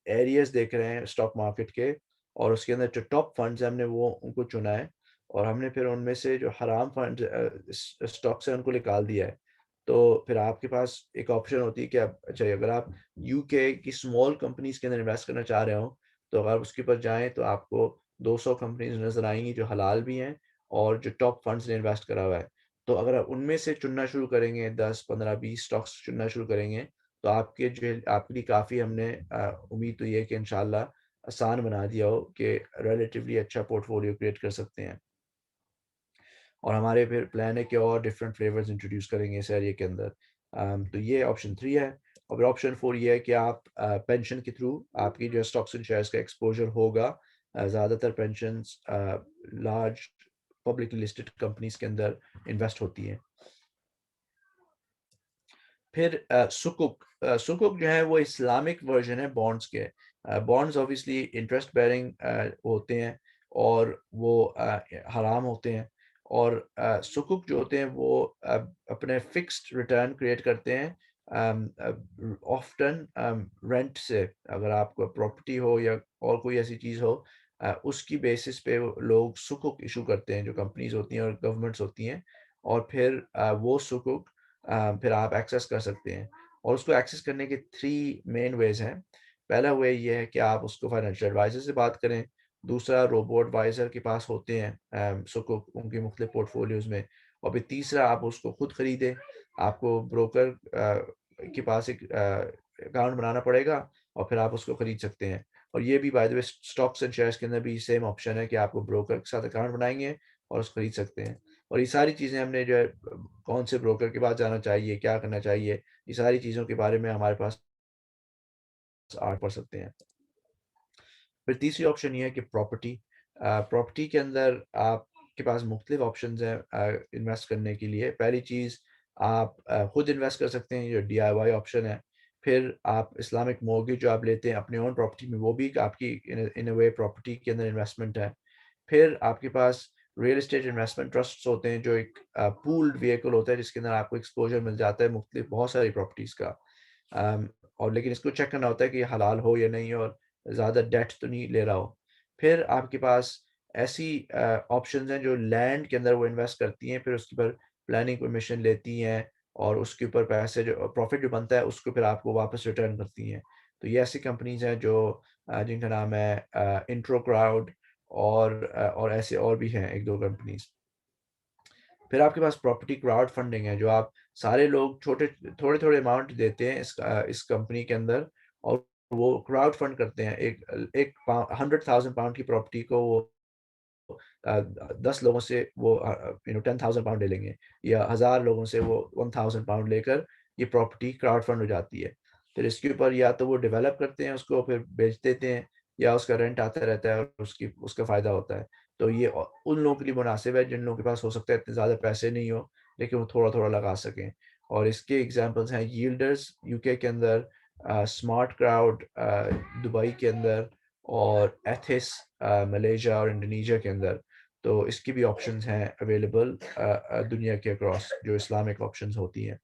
ایریاز دیکھ رہے ہیں اسٹاک مارکیٹ کے، اور اس کے اندر جو ٹاپ فنڈز ہیں ہم نے وہ ان کو چنا ہے، اور ہم نے پھر ان میں سے جو حرام فنڈ اسٹاکس ہیں ان کو نکال دیا ہے۔ تو پھر آپ کے پاس ایک آپشن ہوتی ہے کہ اچھا اگر آپ یو کے کی اسمال کمپنیز کے اندر انویسٹ کرنا چاہ رہے ہوں، تو اگر آپ اس کے اوپر جائیں تو آپ کو 200 کمپنیز نظر آئیں گی جو حلال بھی ہیں اور جو ٹاپ فنڈز نے انویسٹ کرا ہوا ہے۔ تو اگر آپ ان میں سے چننا شروع کریں گے، 10 15 20 اسٹاکس چننا شروع کریں گے، تو آپ کے جو آپ کے لیے کافی ہم نے امید تو یہ ہے کہ انشاءاللہ آسان بنا دیا ہو کہ ریلیٹیولی اچھا پورٹ فولیو کریٹ کر سکتے ہیں۔ اور ہمارے پھر پلان ہے کہ اور ڈفرینٹ فلیورز انٹروڈیوس کریں گے اس ایریے کے اندر۔ تو یہ آپشن 3 ہے، اور پھر آپشن 4 یہ ہے کہ آپ پینشن کے تھرو آپ کی جو ہے اسٹاکس اینڈ شیئرس کا ایکسپوجر ہوگا۔ زیادہ تر pensions large publicly listed companies کے اندر انویسٹ ہوتی ہیں۔ پھر سکuk جو ہے وہ اسلامک ورژن ہے بانڈس کے۔ بانڈس obviously انٹرسٹ بیرنگ ہوتے ہیں اور وہ حرام ہوتے ہیں، اور سکuk جو ہوتے ہیں وہ اپنے فکسڈ ریٹرن کریٹ کرتے ہیں آفٹن رینٹ سے۔ اگر آپ کو پراپرٹی ہو یا اور کوئی ایسی چیز ہو، اس کی بیسس پہ لوگ سکuk ایشو کرتے ہیں، جو کمپنیز ہوتی ہیں اور گورنمنٹس ہوتی ہیں، اور پھر وہ سکuk پھر آپ ایکسیس کر سکتے ہیں۔ اور اس کو ایکسیس کرنے کے 3 مین ویز ہیں۔ پہلا وے یہ ہے کہ آپ اس کو فائنینشیل ایڈوائزر سے بات کریں، دوسرا روبو ایڈوائزر کے پاس ہوتے ہیں سکuk ان کے مختلف پورٹ فولیوز میں، اور پھر تیسرا آپ اس کو خود خریدیں۔ آپ کو بروکر کے پاس ایک اکاؤنٹ بنانا پڑے گا، اور پھر آپ اس کو خرید سکتے ہیں۔ اور یہ بھی by the way stocks and shares کے اندر بھی سیم آپشن ہے کہ آپ کو بروکر کے ساتھ اکاؤنٹ بنائیں گے اور اس کو خرید سکتے ہیں۔ اور یہ ساری چیزیں ہم نے جو ہے کون سے بروکر کے پاس جانا چاہیے، کیا کرنا چاہیے، یہ ساری چیزوں کے بارے میں ہمارے پاس آرٹ پڑھ سکتے ہیں۔ پھر تیسری آپشن یہ ہے کہ پراپرٹی کے اندر آپ کے پاس مختلف آپشنز ہیں انویسٹ کرنے کے لیے۔ پہلی چیز آپ خود انویسٹ کر سکتے ہیں، جو DIY آپشن ہے۔ پھر آپ اسلامک مورگیج جو آپ لیتے ہیں اپنے اون پراپرٹی میں، وہ بھی آپ کی ان اے وے پراپرٹی کے اندر انویسٹمنٹ ہے۔ پھر آپ کے پاس ریئل اسٹیٹ انویسٹمنٹ ٹرسٹس ہوتے ہیں، جو ایک پولڈ ویکل ہوتا ہے جس کے اندر آپ کو ایکسپوجر مل جاتا ہے مختلف بہت ساری پراپرٹیز کا، اور لیکن اس کو چیک کرنا ہوتا ہے کہ یہ حلال ہو یا نہیں، اور زیادہ ڈیٹ تو نہیں لے رہا ہو۔ پھر آپ کے پاس ایسی آپشنز ہیں جو لینڈ کے اندر وہ انویسٹ کرتی ہیں، پھر اس کے اوپر پلاننگ پرمیشن لیتی ہیں، اور اس کے اوپر پیسے جو پروفٹ جو بنتا ہے اس کو پھر آپ کو واپس ریٹرن کرتی ہیں۔ تو یہ ایسی کمپنیز ہیں جو جن کا نام ہے انٹرو کراؤڈ، اور ایسے اور بھی ہیں 1-2 کمپنیز۔ پھر آپ کے پاس پراپرٹی کراؤڈ فنڈنگ ہے، جو آپ سارے لوگ تھوڑے تھوڑے اماؤنٹ دیتے ہیں اس کمپنی کے اندر، اور وہ کراؤڈ فنڈ کرتے ہیں۔ ایک 100,000 پاؤنڈ کی پراپرٹی کو وہ 10 لوگوں سے وہ 10,000 پاؤنڈ لے لیں گے، یا 1000 لوگوں سے وہ 1000 پاؤنڈ لے کر یہ پراپرٹی کراؤڈ فنڈ ہو جاتی ہے۔ پھر اس کے اوپر یا تو وہ ڈیولپ کرتے ہیں اس کو، پھر بیچ دیتے ہیں، یا اس کا رینٹ آتا رہتا ہے اور اس کا فائدہ ہوتا ہے۔ تو یہ ان لوگوں کے لیے مناسب ہے جن لوگوں کے پاس ہو سکتا ہے اتنے زیادہ پیسے نہیں ہو، لیکن وہ تھوڑا تھوڑا لگا سکیں۔ اور اس کے ایگزامپلس ہیں ییلڈرز UK کے اندر، اسمارٹ کراؤڈ دبئی کے اندر، اور ایتھس ملیشیا اور انڈونیشیا کے اندر۔ تو اس کی بھی آپشنز ہیں اویلیبل دنیا کے اکراس، جو اسلامک آپشنز ہوتی ہیں۔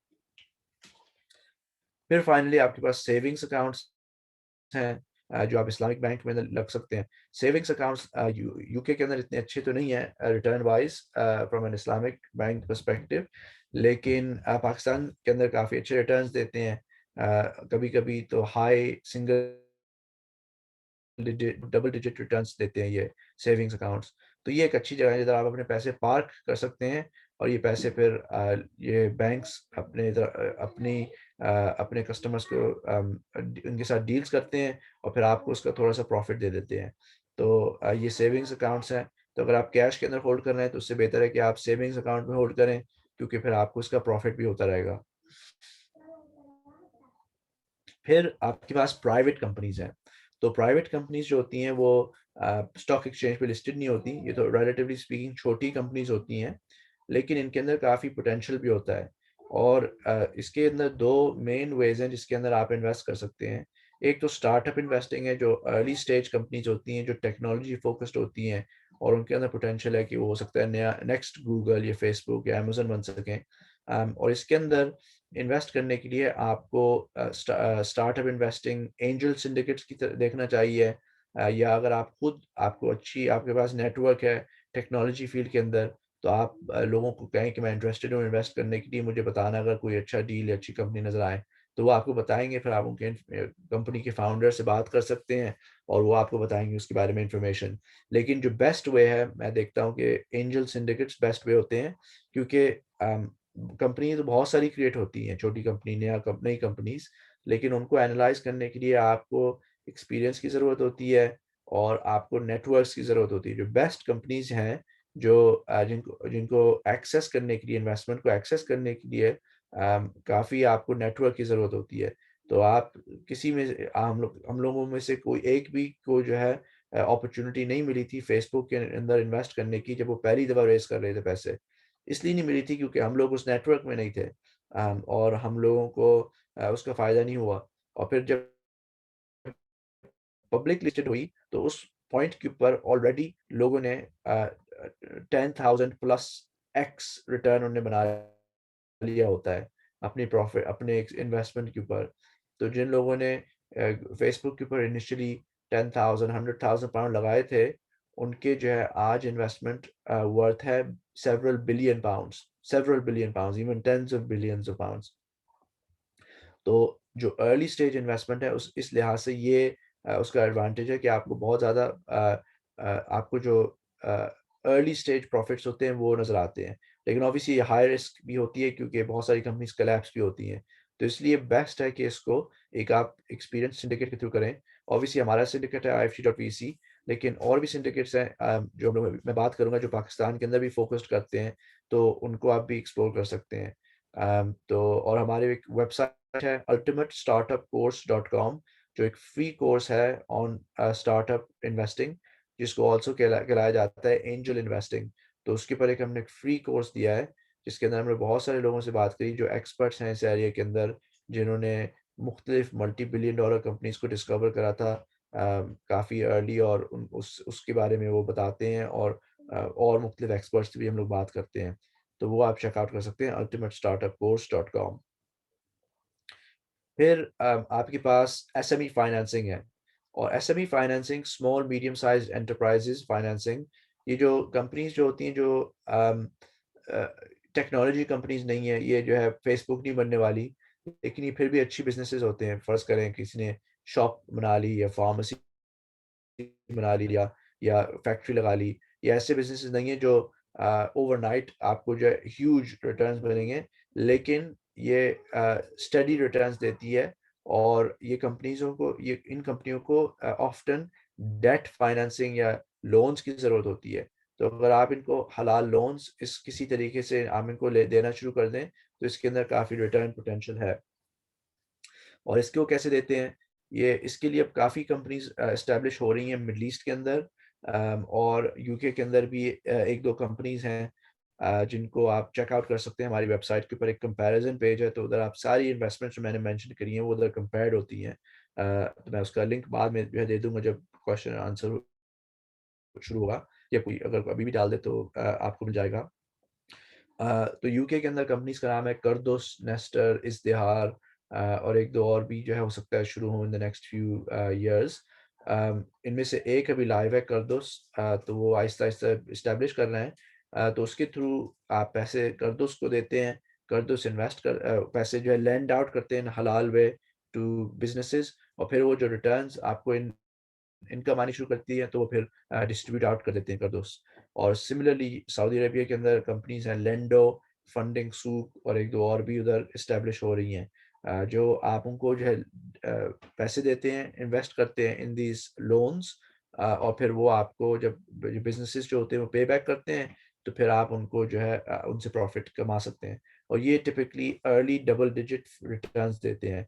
پھر فائنلی آپ کے پاس سیونگس اکاؤنٹس ہیں جو آپ اسلامک بینک میں لگ سکتے ہیں۔ سیونگس اکاؤنٹس UK کے اندر اتنے اچھے تو نہیں ہیں return wise from an Islamic bank perspective, لیکن پاکستان کے اندر کافی اچھے ریٹرنز دیتے ہیں، کبھی کبھی تو high single double digit returns دیتے ہیں یہ سیونگس اکاؤنٹس۔ تو یہ ایک اچھی جگہ ہے جدھر آپ اپنے پیسے پارک کر سکتے ہیں، اور یہ پیسے پھر یہ بینکس اپنی اپنے کسٹمرز کو ان کے ساتھ ڈیلز کرتے ہیں اور پھر آپ کو اس کا تھوڑا سا پروفٹ دے دیتے ہیں. تو یہ سیونگز اکاؤنٹس ہیں. تو اگر آپ کیش کے اندر ہولڈ کر رہے ہیں تو اس سے بہتر ہے کہ آپ سیونگز اکاؤنٹ میں ہولڈ کریں, کیونکہ پھر آپ کو اس کا پروفٹ بھی ہوتا رہے گا. پھر آپ کے پاس پرائیویٹ کمپنیز ہیں. تو پرائیویٹ کمپنیز جو ہوتی ہیں وہ اسٹاک ایکسچینج پہ لسٹڈ نہیں ہوتی. یہ تو ریلیٹیولی اسپیکنگ چھوٹی کمپنیز ہوتی ہیں, لیکن ان کے اندر کافی پوٹینشیل بھی ہوتا ہے. اور اس کے اندر دو مین ویز ہیں جس کے اندر آپ انویسٹ کر سکتے ہیں. ایک تو اسٹارٹ اپ انویسٹنگ ہے, جو ارلی سٹیج کمپنیز ہوتی ہیں جو ٹیکنالوجی فوکسڈ ہوتی ہیں اور ان کے اندر پوٹینشیل ہے کہ وہ ہو سکتا ہے نیا نیکسٹ گوگل یا فیس بک یا امیزون بن سکیں. اور اس کے اندر انویسٹ کرنے کے لیے آپ کو اسٹارٹ اپ انویسٹنگ اینجل سنڈیکیٹس کی طرح دیکھنا چاہیے, یا اگر آپ خود آپ کے پاس نیٹ ورک ہے ٹیکنالوجی فیلڈ کے اندر, تو آپ لوگوں کو کہیں کہ میں انٹرسٹڈ ہوں انویسٹ کرنے کے لیے, مجھے بتانا اگر کوئی اچھا ڈیل یا اچھی کمپنی نظر آئے تو وہ آپ کو بتائیں گے. پھر آپ ان کے کمپنی کے فاؤنڈر سے بات کر سکتے ہیں اور وہ آپ کو بتائیں گے اس کے بارے میں انفارمیشن. لیکن جو بیسٹ وے ہے میں دیکھتا ہوں کہ اینجل سنڈیکیٹس بیسٹ وے ہوتے ہیں, کیونکہ کمپنی تو بہت ساری کریٹ ہوتی ہیں, چھوٹی کمپنی نئی کمپنیز, لیکن ان کو اینالائز کرنے کے لیے آپ کو ایکسپیرینس کی ضرورت ہوتی ہے اور آپ کو نیٹ ورکس کی ضرورت ہوتی ہے. جو بیسٹ کمپنیز ہیں جو جن کو ایکسیس کرنے کے لیے انویسٹمنٹ کو ایکسیس کرنے کے لیے کافی آپ کو نیٹ ورک کی ضرورت ہوتی ہے. تو آپ کسی میں ہم لوگوں میں سے کوئی ایک بھی کو جو ہے اپرچونٹی نہیں ملی تھی فیس بک کے اندر انویسٹ کرنے کی جب وہ پہلی دفعہ ریز کر رہے تھے پیسے. اس لیے نہیں ملی تھی کیونکہ ہم لوگ اس نیٹ ورک میں نہیں تھے, اور ہم لوگوں کو اس کا فائدہ نہیں ہوا. اور پھر جب پبلک لسٹڈ ہوئی تو اس پوائنٹ کے اوپر آلریڈی لوگوں نے 10,000 پلس ایکس ریٹرن انہوں نے بنا لیا ہوتا ہے اپنی پروفٹ اپنے انویسٹمنٹ کے اوپر. تو جن لوگوں نے فیس بک کے اوپر انیشلی 10,000 100,000 پاؤنڈ لگائے تھے, ان کے جو ہے آج انویسٹمنٹ ورتھ ہے several billion pounds, even tens of billions of pounds. تو جو ارلی سٹیج انویسٹمنٹ ہے اس لحاظ سے یہ اس کا ایڈوانٹیج ہے کہ آپ کو بہت زیادہ آپ کو جو ارلی سٹیج پروفٹس ہوتے ہیں وہ نظر آتے ہیں. لیکن اوبیسلی یہ ہائی رسک بھی ہوتی ہے کیونکہ بہت ساری کمپنیز کلیپس بھی ہوتی ہیں. تو اس لیے بیسٹ ہے کہ اس کو ایک آپ ایکسپیرینس سنڈیکیٹ کے تھرو کریں. اوبیسلی ہمارا سنڈیکیٹ ہے IFC.VC, لیکن اور بھی سنڈیکیٹس ہیں جو میں بات کروں گا جو پاکستان کے اندر بھی فوکسڈ کرتے ہیں, تو ان کو آپ بھی ایکسپلور کر سکتے ہیں. تو اور ہمارے ایک ویب سائٹ ہے ultimatestartupcourse.com, جو ایک فری کورس ہے آن اسٹارٹ اپ انویسٹنگ, جس کو آلسو کہلایا جاتا ہے اینجل انویسٹنگ. تو اس کے اوپر ایک ہم نے ایک فری کورس دیا ہے جس کے اندر ہم نے بہت سارے لوگوں سے بات کری جو ایکسپرٹس ہیں اس ایریا کے اندر, جنہوں نے مختلف ملٹی بلین ڈالر کمپنیز کو ڈسکور کرا تھا کافی ارلی, اور اس کے بارے میں وہ بتاتے ہیں, اور مختلف ایکسپرٹس سے بھی ہم لوگ بات کرتے ہیں. تو وہ آپ چیک آؤٹ کر سکتے ہیں ultimatestartupcourse.com. پھر آپ کے پاس SME فائنینسنگ ہے, اور SME financing small medium size enterprises financing. یہ جو کمپنیز جو ہوتی ہیں جو ٹیکنالوجی کمپنیز نہیں ہیں, یہ جو ہے فیس بک نہیں بننے والی, لیکن یہ پھر بھی اچھی بزنسز ہوتے ہیں. فرض کریں کسی نے شاپ بنا لی یا فارمیسی بنا لی یا فیکٹری لگا لی, یہ ایسے بزنسز نہیں ہیں جو اوور نائٹ آپ کو جو ہے ہیوج ریٹرنز ملیں گے, لیکن یہ اسٹڈی ریٹرنز دیتی ہے. اور یہ ان کمپنیوں کو آفٹن ڈیٹ فائنینسنگ یا لونز کی ضرورت ہوتی ہے. تو اگر آپ ان کو حلال لونز کسی طریقے سے آپ ان کو دینا شروع کر دیں تو اس کے اندر کافی ریٹرن پوٹینشیل ہے. اور اس کو کیسے دیتے ہیں, یہ اس کے لیے اب کافی کمپنیز اسٹیبلش ہو رہی ہیں مڈل ایسٹ کے اندر, اور UK کے اندر بھی ایک دو کمپنیز ہیں جن کو آپ چیک آؤٹ کر سکتے ہیں. ہماری ویب سائٹ کے اوپر ایک کمپیریزن پیج ہے, تو ادھر آپ ساری انویسٹمنٹس جو میں نے مینشن کری ہیں وہ ادھر کمپیئرڈ ہوتی ہیں. تو میں اس کا لنک بعد میں جو ہے دے دوں گا جب کوشچن آنسر شروع ہوگا, یا کوئی اگر ابھی بھی ڈال دے تو آپ کو مل جائے گا. تو UK کے اندر کمپنیز کا نام ہے کردوس, نیسٹر, ازدہار, اور ایک دو اور بھی جو ہے ہو سکتا ہے شروع ہوں ان دا نیکسٹ فیو ایئرس. ان میں سے ایک ابھی لائیو ہے کردوس, تو وہ آہستہ آہستہ اسٹیبلش کر رہے ہیں. تو اس کے تھرو آپ پیسے کردوس کو دیتے ہیں, کردوس پیسے جو ہے لینڈ آؤٹ کرتے ہیں حلال وے ٹو بزنسز, اور پھر وہ جو ریٹرنز آپ کو انکم آنی شروع کرتی ہے تو وہ پھر ڈسٹریبیوٹ آؤٹ کر دیتے ہیں کردوس. اور سملرلی سعودی عربیہ کے اندر کمپنیز ہیں لینڈو, فنڈنگ سوق, اور ایک دو اور بھی ادھر اسٹیبلش ہو رہی ہیں. جو آپ ان کو جو ہے پیسے دیتے ہیں، انویسٹ کرتے ہیں ان دیز لونس، اور پھر وہ آپ کو جب بزنسز جو ہوتے ہیں وہ پے بیک کرتے ہیں، تو پھر آپ ان کو جو ہے ان سے پروفٹ کما سکتے ہیں. اور یہ typically early double digit returns دیتے ہیں،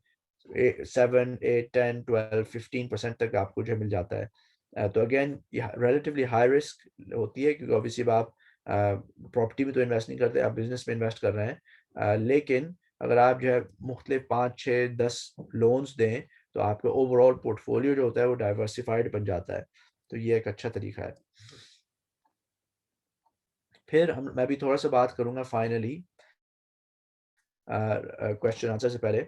7 8 10 12 15% تک آپ کو جو ہے مل جاتا ہے. تو اگین یہ ریلیٹیولی ہائی رسک ہوتی ہے، کیونکہ اوبیسلی آپ پراپرٹی میں تو انویسٹ نہیں کرتے، آپ بزنس میں انویسٹ کر رہے ہیں. لیکن اگر آپ جو ہے مختلف 5 6 10 لونز دیں تو آپ کا اوور آل پورٹ فولیو جو ہوتا ہے وہ ڈائیورسفائڈ بن جاتا ہے. تو یہ ایک اچھا طریقہ ہے. پھر میں بھی تھوڑا سا بات کروں گا فائنلی کوشچن آنسر سے پہلے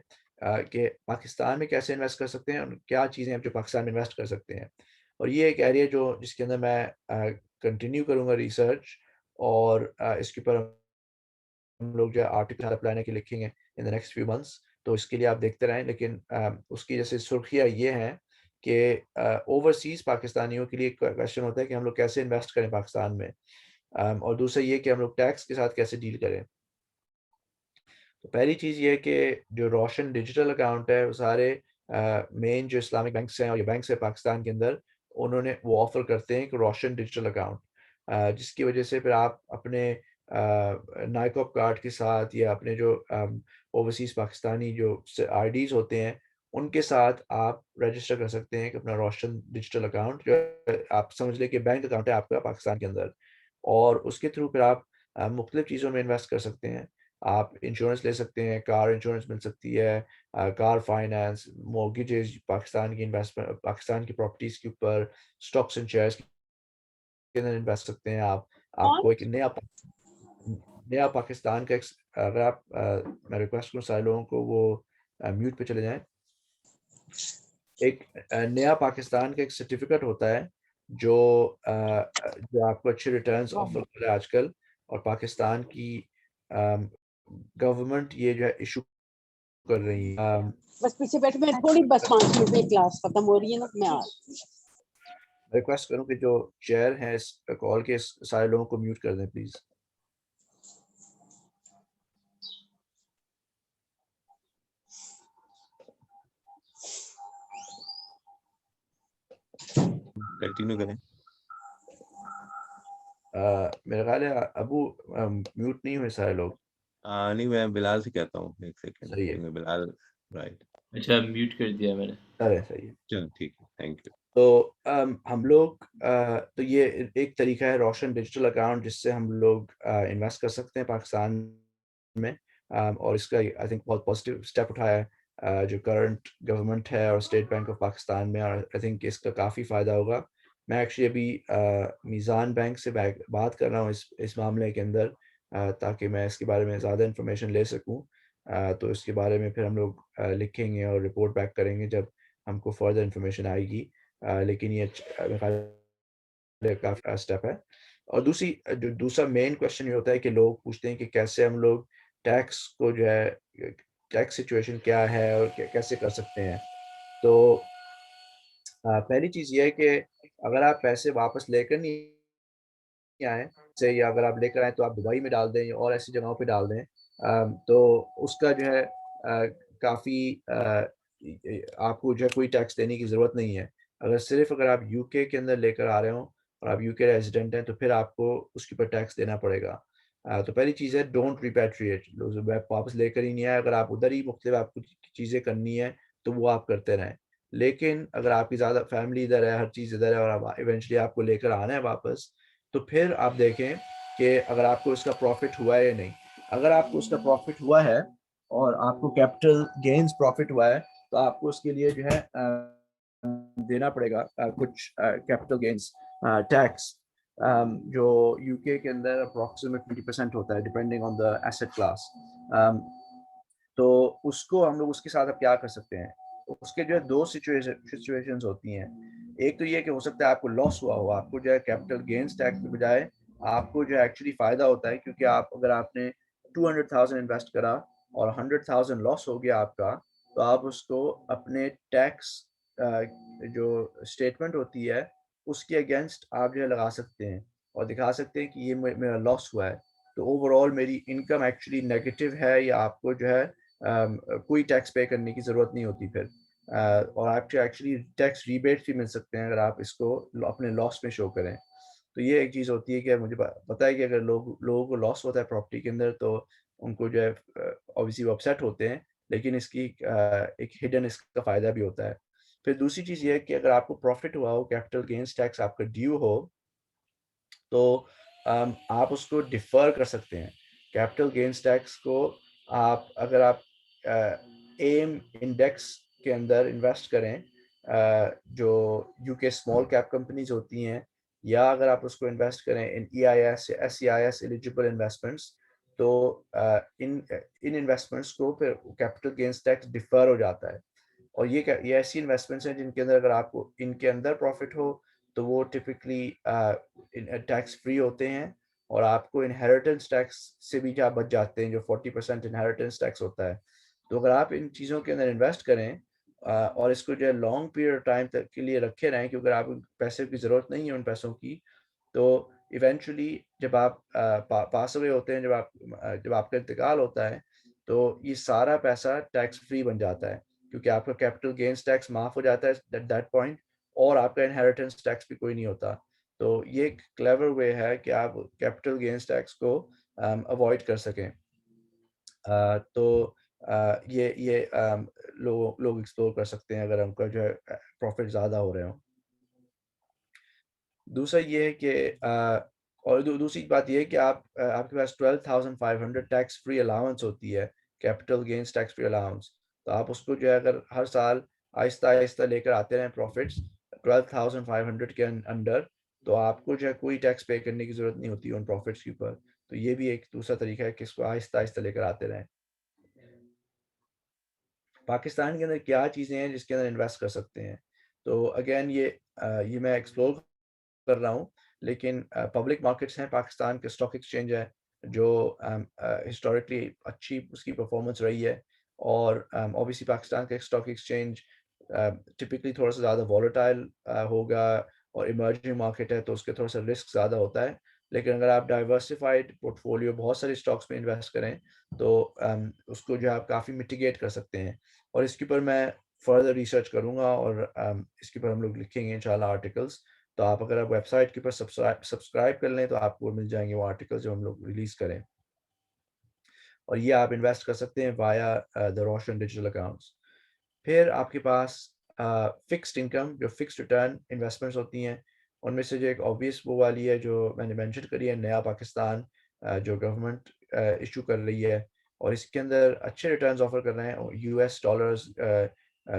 کہ پاکستان میں کیسے انویسٹ کر سکتے ہیں اور کیا چیزیں ہیں جو پاکستان میں انویسٹ کر سکتے ہیں. اور یہ ایک ایریا جس کے اندر میں کنٹینیو کروں گا ریسرچ، اور اس کے اوپر ہم لوگ جو ہے آرٹیکل اپلائی کے لکھیں گے ان دا نیکسٹ فیو منتھس. تو اس کے لیے آپ دیکھتے رہیں. لیکن اس کی جیسے سرخیاں یہ ہیں کہ اوورسیز پاکستانیوں کے لیے کوشچن ہوتا ہے کہ ہم لوگ کیسے انویسٹ کریں پاکستان میں، اور دوسرا یہ کہ ہم لوگ ٹیکس کے ساتھ کیسے ڈیل کریں. تو پہلی چیز یہ ہے کہ جو روشن ڈیجیٹل اکاؤنٹ ہے، وہ سارے مین جو اسلامک بینکس ہیں اور یہ بینکس ہے پاکستان کے اندر، انہوں نے وہ آفر کرتے ہیں کہ روشن ڈیجیٹل اکاؤنٹ، جس کی وجہ سے پھر آپ اپنے نائکوپ کارڈ کے ساتھ یا اپنے جو اوورسیز پاکستانی جو آئی ڈیز ہوتے ہیں ان کے ساتھ آپ رجسٹر کر سکتے ہیں کہ اپنا روشن ڈیجیٹل اکاؤنٹ جو آپ سمجھ لیں کہ بینک اکاؤنٹ ہے آپ کا پاکستان کے اندر. اور اس کے تھرو پھر آپ مختلف چیزوں میں انویسٹ کر سکتے ہیں. آپ انشورنس لے سکتے ہیں، کار انشورنس مل سکتی ہے، کار فائنانس، مورگیجز، پاکستان کی انویسٹمنٹ، پاکستان کی پراپرٹیز کے اوپر، اسٹاکس اینڈ شیئرس کے اندر انویسٹ سکتے ہیں. آپ کو ایک نیا پاکستان کا اگر آپ میں ریکویسٹ کروں سارے لوگوں کو وہ میوٹ پہ چلے جائیں. ایک نیا پاکستان کا ایک سرٹیفکیٹ ہوتا ہے جو آپ کو اچھے ریٹرنز آفر کر رہا ہے آج کل، اور پاکستان کی گورنمنٹ یہ جو ہے ایشو کر رہی ہے. بس پیچھے بیٹھ میں تھوڑی بس 5 منٹ میں کلاس ختم ہو رہی ہے نا، میں آ رہی ہوں. ریکویسٹ کروں کہ جو چیئر ہیں اس کال کے سارے لوگوں کو میوٹ کر دیں پلیز. کنٹینیو کریں. میرا خیال ہے ابو میوٹ نہیں ہوئے سارے لوگ. نہیں میں بلال سے کہتا ہوں ایک سیکنڈ، صحیح ہے. کیونکہ بلال رائٹ. اچھا میوٹ کر دیا میں نے. صحیح ہے. چلو ٹھیک ہے، تھینک یو. تو ہم لوگ تو یہ ایک طریقہ ہے روشن ڈیجیٹل اکاؤنٹ جس سے ہم لوگ انویسٹ کر سکتے ہیں پاکستان میں. اور اس کا آئی تھنک بہت پازیٹیو اسٹیپ اٹھایا ہے جو کرنٹ گورنمنٹ ہے اور اسٹیٹ بینک آف پاکستان میں، اور آئی تھنک اس کا کافی فائدہ ہوگا. میں ایکچولی ابھی میزان بینک سے بات کر رہا ہوں اس معاملے کے اندر، تاکہ میں اس کے بارے میں زیادہ انفارمیشن لے سکوں. تو اس کے بارے میں پھر ہم لوگ لکھیں گے اور رپورٹ بیک کریں گے جب ہم کو فردر انفارمیشن آئے گی. لیکن یہ کافی اسٹیپ ہے. اور دوسرا مین کوشچن یہ ہوتا ہے کہ لوگ پوچھتے ہیں کہ کیسے ہم لوگ ٹیکس کو جو ہے ٹیکس سچویشن کیا ہے اور کیسے کر سکتے ہیں. تو پہلی چیز یہ ہے کہ اگر آپ پیسے واپس لے کر نہیں آئیں سے، یا اگر آپ لے کر آئیں تو آپ دبئی میں ڈال دیں یا اور ایسی جگہوں پہ ڈال دیں، تو اس کا جو ہے کافی آپ کو جو ہے کوئی ٹیکس دینے کی ضرورت نہیں ہے. اگر آپ یو کے اندر لے کر آ رہے ہوں اور آپ یو کے ریزیڈنٹ ہیں تو پھر آپ کو اس کے اوپر ٹیکس دینا پڑے گا. تو پہلی چیز ہے ڈونٹ ریپیٹریٹ، واپس لے کر ہی نہیں آئے. اگر آپ ادھر ہی مختلف آپ کو چیزیں کرنی ہے تو وہ آپ کرتے رہیں. لیکن اگر آپ کی زیادہ فیملی ادھر ہے، ہر چیز ادھر ہے، اور ایونچولی آپ کو لے کر آنا ہے واپس، تو پھر آپ دیکھیں کہ اگر آپ کو اس کا پروفٹ ہوا ہے یا نہیں. اگر آپ کو اس کا پروفٹ ہوا ہے اور آپ کو کیپٹل گینز پروفٹ ہوا ہے تو آپ کو اس کے لیے جو ہے دینا پڑے گا کچھ کیپٹل گینز ٹیکس، جو یو کے اندر اپروکسیمیٹ 20% ہوتا ہے depending on the asset class. تو اس کو ہم لوگ اس کے ساتھ اب کیا کر سکتے ہیں. اس کے جو ہے 2 سچویشنز ہوتی ہیں. ایک تو یہ کہ ہو سکتا ہے آپ کو لاس ہوا ہو، آپ کو جو ہے کیپٹل گینز ٹیکس کے بجائے آپ کو جو ہے ایکچولی فائدہ ہوتا ہے، کیونکہ اگر آپ نے 200,000 انویسٹ کرا اور 100,000 لاس ہو گیا آپ کا، تو آپ اس کو اپنے ٹیکس جو اسٹیٹمنٹ ہوتی ہے اس کے اگینسٹ آپ جو ہے لگا سکتے ہیں اور دکھا سکتے ہیں کہ یہ میرا لاس ہوا ہے. تو اوور آل میری انکم ایکچولی نیگیٹو ہے یا آپ کو جو ہے کوئی ٹیکس پے کرنے کی ضرورت نہیں ہوتی پھر، اور آپ کو ایکچولی ٹیکس ریبیٹ بھی مل سکتے ہیں اگر آپ اس کو اپنے لاس میں شو کریں. تو یہ ایک چیز ہوتی ہے کہ مجھے پتا ہے کہ اگر لوگوں کو لاس ہوتا ہے پراپرٹی کے اندر تو ان کو جو ہے اوبیسلی وہ اپسیٹ ہوتے ہیں، لیکن اس کی ایک ہڈن اس کا فائدہ بھی ہوتا ہے. پھر دوسری چیز یہ ہے کہ اگر آپ کو پروفٹ ہوا ہو، کیپٹل گینز ٹیکس آپ کا ڈیو ہو، تو آپ اس کو ڈیفر کر سکتے ہیں. کیپٹل گینز ٹیکس کو اگر آپ ایم انڈیکس کے اندر انویسٹ کریں جو یو کے اسمال کیپ کمپنیز ہوتی ہیں، یا اگر آپ اس کو انویسٹ کریں ان EIS یا SEIS ایلیجیبل انویسٹمنٹس، تو ان انویسٹمنٹس کو پھر کیپٹل گینز ٹیکس ڈیفر ہو جاتا ہے. اور یہ ایسی انویسٹمنٹس ہیں جن کے اندر اگر آپ کو ان کے اندر پروفٹ ہو تو وہ ٹپکلی ٹیکس فری ہوتے ہیں، اور آپ کو انہیریٹنس ٹیکس سے بھی کیا بچ جاتے ہیں، جو 40% انہیریٹنس ٹیکس ہوتا ہے. تو اگر آپ ان چیزوں کے اندر انویسٹ کریں اور اس کو جو ہے لانگ پیریڈ ٹائم تک کے لیے رکھے رہیں، کیونکہ آپ پیسے کی ضرورت نہیں ہے ان پیسوں کی، تو ایونچولی جب آپ پاس اوے ہوتے ہیں، جب آپ کا انتقال ہوتا ہے، تو یہ سارا پیسہ ٹیکس فری بن جاتا ہے، کیونکہ آپ کا کیپٹل گینز ٹیکس معاف ہو جاتا ہے ایٹ دیٹ پوائنٹ، اور آپ کا انہیریٹنس ٹیکس بھی کوئی نہیں ہوتا. تو یہ ایک کلیور وے ہے کہ آپ کیپٹل گینز ٹیکس کو اوائڈ کر سکیں. تو یہ لوگ ایکسپلور کر سکتے ہیں اگر ان کا جو ہے پروفٹ زیادہ ہو رہے ہوں. دوسرا یہ ہے کہ اور دوسری بات یہ ہے کہ آپ کے پاس 12,500 ٹیکس فری الاؤنس ہوتی ہے، capital gains tax free allowance. تو آپ اس کو جو ہے اگر ہر سال آہستہ آہستہ لے کر آتے رہیں پروفٹس 12,500 کے انڈر، تو آپ کو جو ہے کوئی ٹیکس پے کرنے کی ضرورت نہیں ہوتی ان پروفٹس کے اوپر. تو یہ بھی ایک دوسرا طریقہ ہے کہ اس کو آہستہ آہستہ لے کر آتے رہیں. پاکستان کے اندر کیا چیزیں ہیں جس کے اندر انویسٹ کر سکتے ہیں؟ تو اگین یہ میں ایکسپلور کر رہا ہوں، لیکن پبلک مارکیٹس ہیں. پاکستان کے اسٹاک ایکسچینج ہے جو ہسٹوریکلی اچھی اس کی پرفارمنس رہی ہے، اور اوبیسلی پاکستان کا اسٹاک ایکسچینج ٹپکلی تھوڑا سا زیادہ والیٹائل ہوگا، اور ایمرجنگ مارکیٹ ہے تو اس کے تھوڑا سا رسک زیادہ ہوتا ہے. لیکن اگر آپ ڈائیورسفائڈ پورٹ فولیو بہت سارے اسٹاکس میں انویسٹ کریں تو اس کو جو ہے آپ کافی میٹیگیٹ کر سکتے ہیں. اور اس کے اوپر میں فردر ریسرچ کروں گا، اور اس کے اوپر ہم لوگ لکھیں گے انشاءاللہ آرٹیکلس. تو آپ اگر آپ ویب سائٹ کے اوپر سبسکرائب کر لیں تو آپ کو مل جائیں گے وہ آرٹیکل جو ہم لوگ ریلیز کریں. اور یہ آپ انویسٹ کر سکتے ہیں وایا دا روشن ڈیجیٹل اکاؤنٹس. پھر آپ کے پاس فکسڈ انکم جو فکسڈ ریٹرن انویسٹمنٹس ہوتی ہیں، ان میں سے جو ایک obvious وہ والی ہے جو میں نے مینشن کری ہے، نیا پاکستان جو گورنمنٹ ایشو کر رہی ہے، اور اس کے اندر اچھے ریٹرنز آفر کر رہے ہیں. US dollars,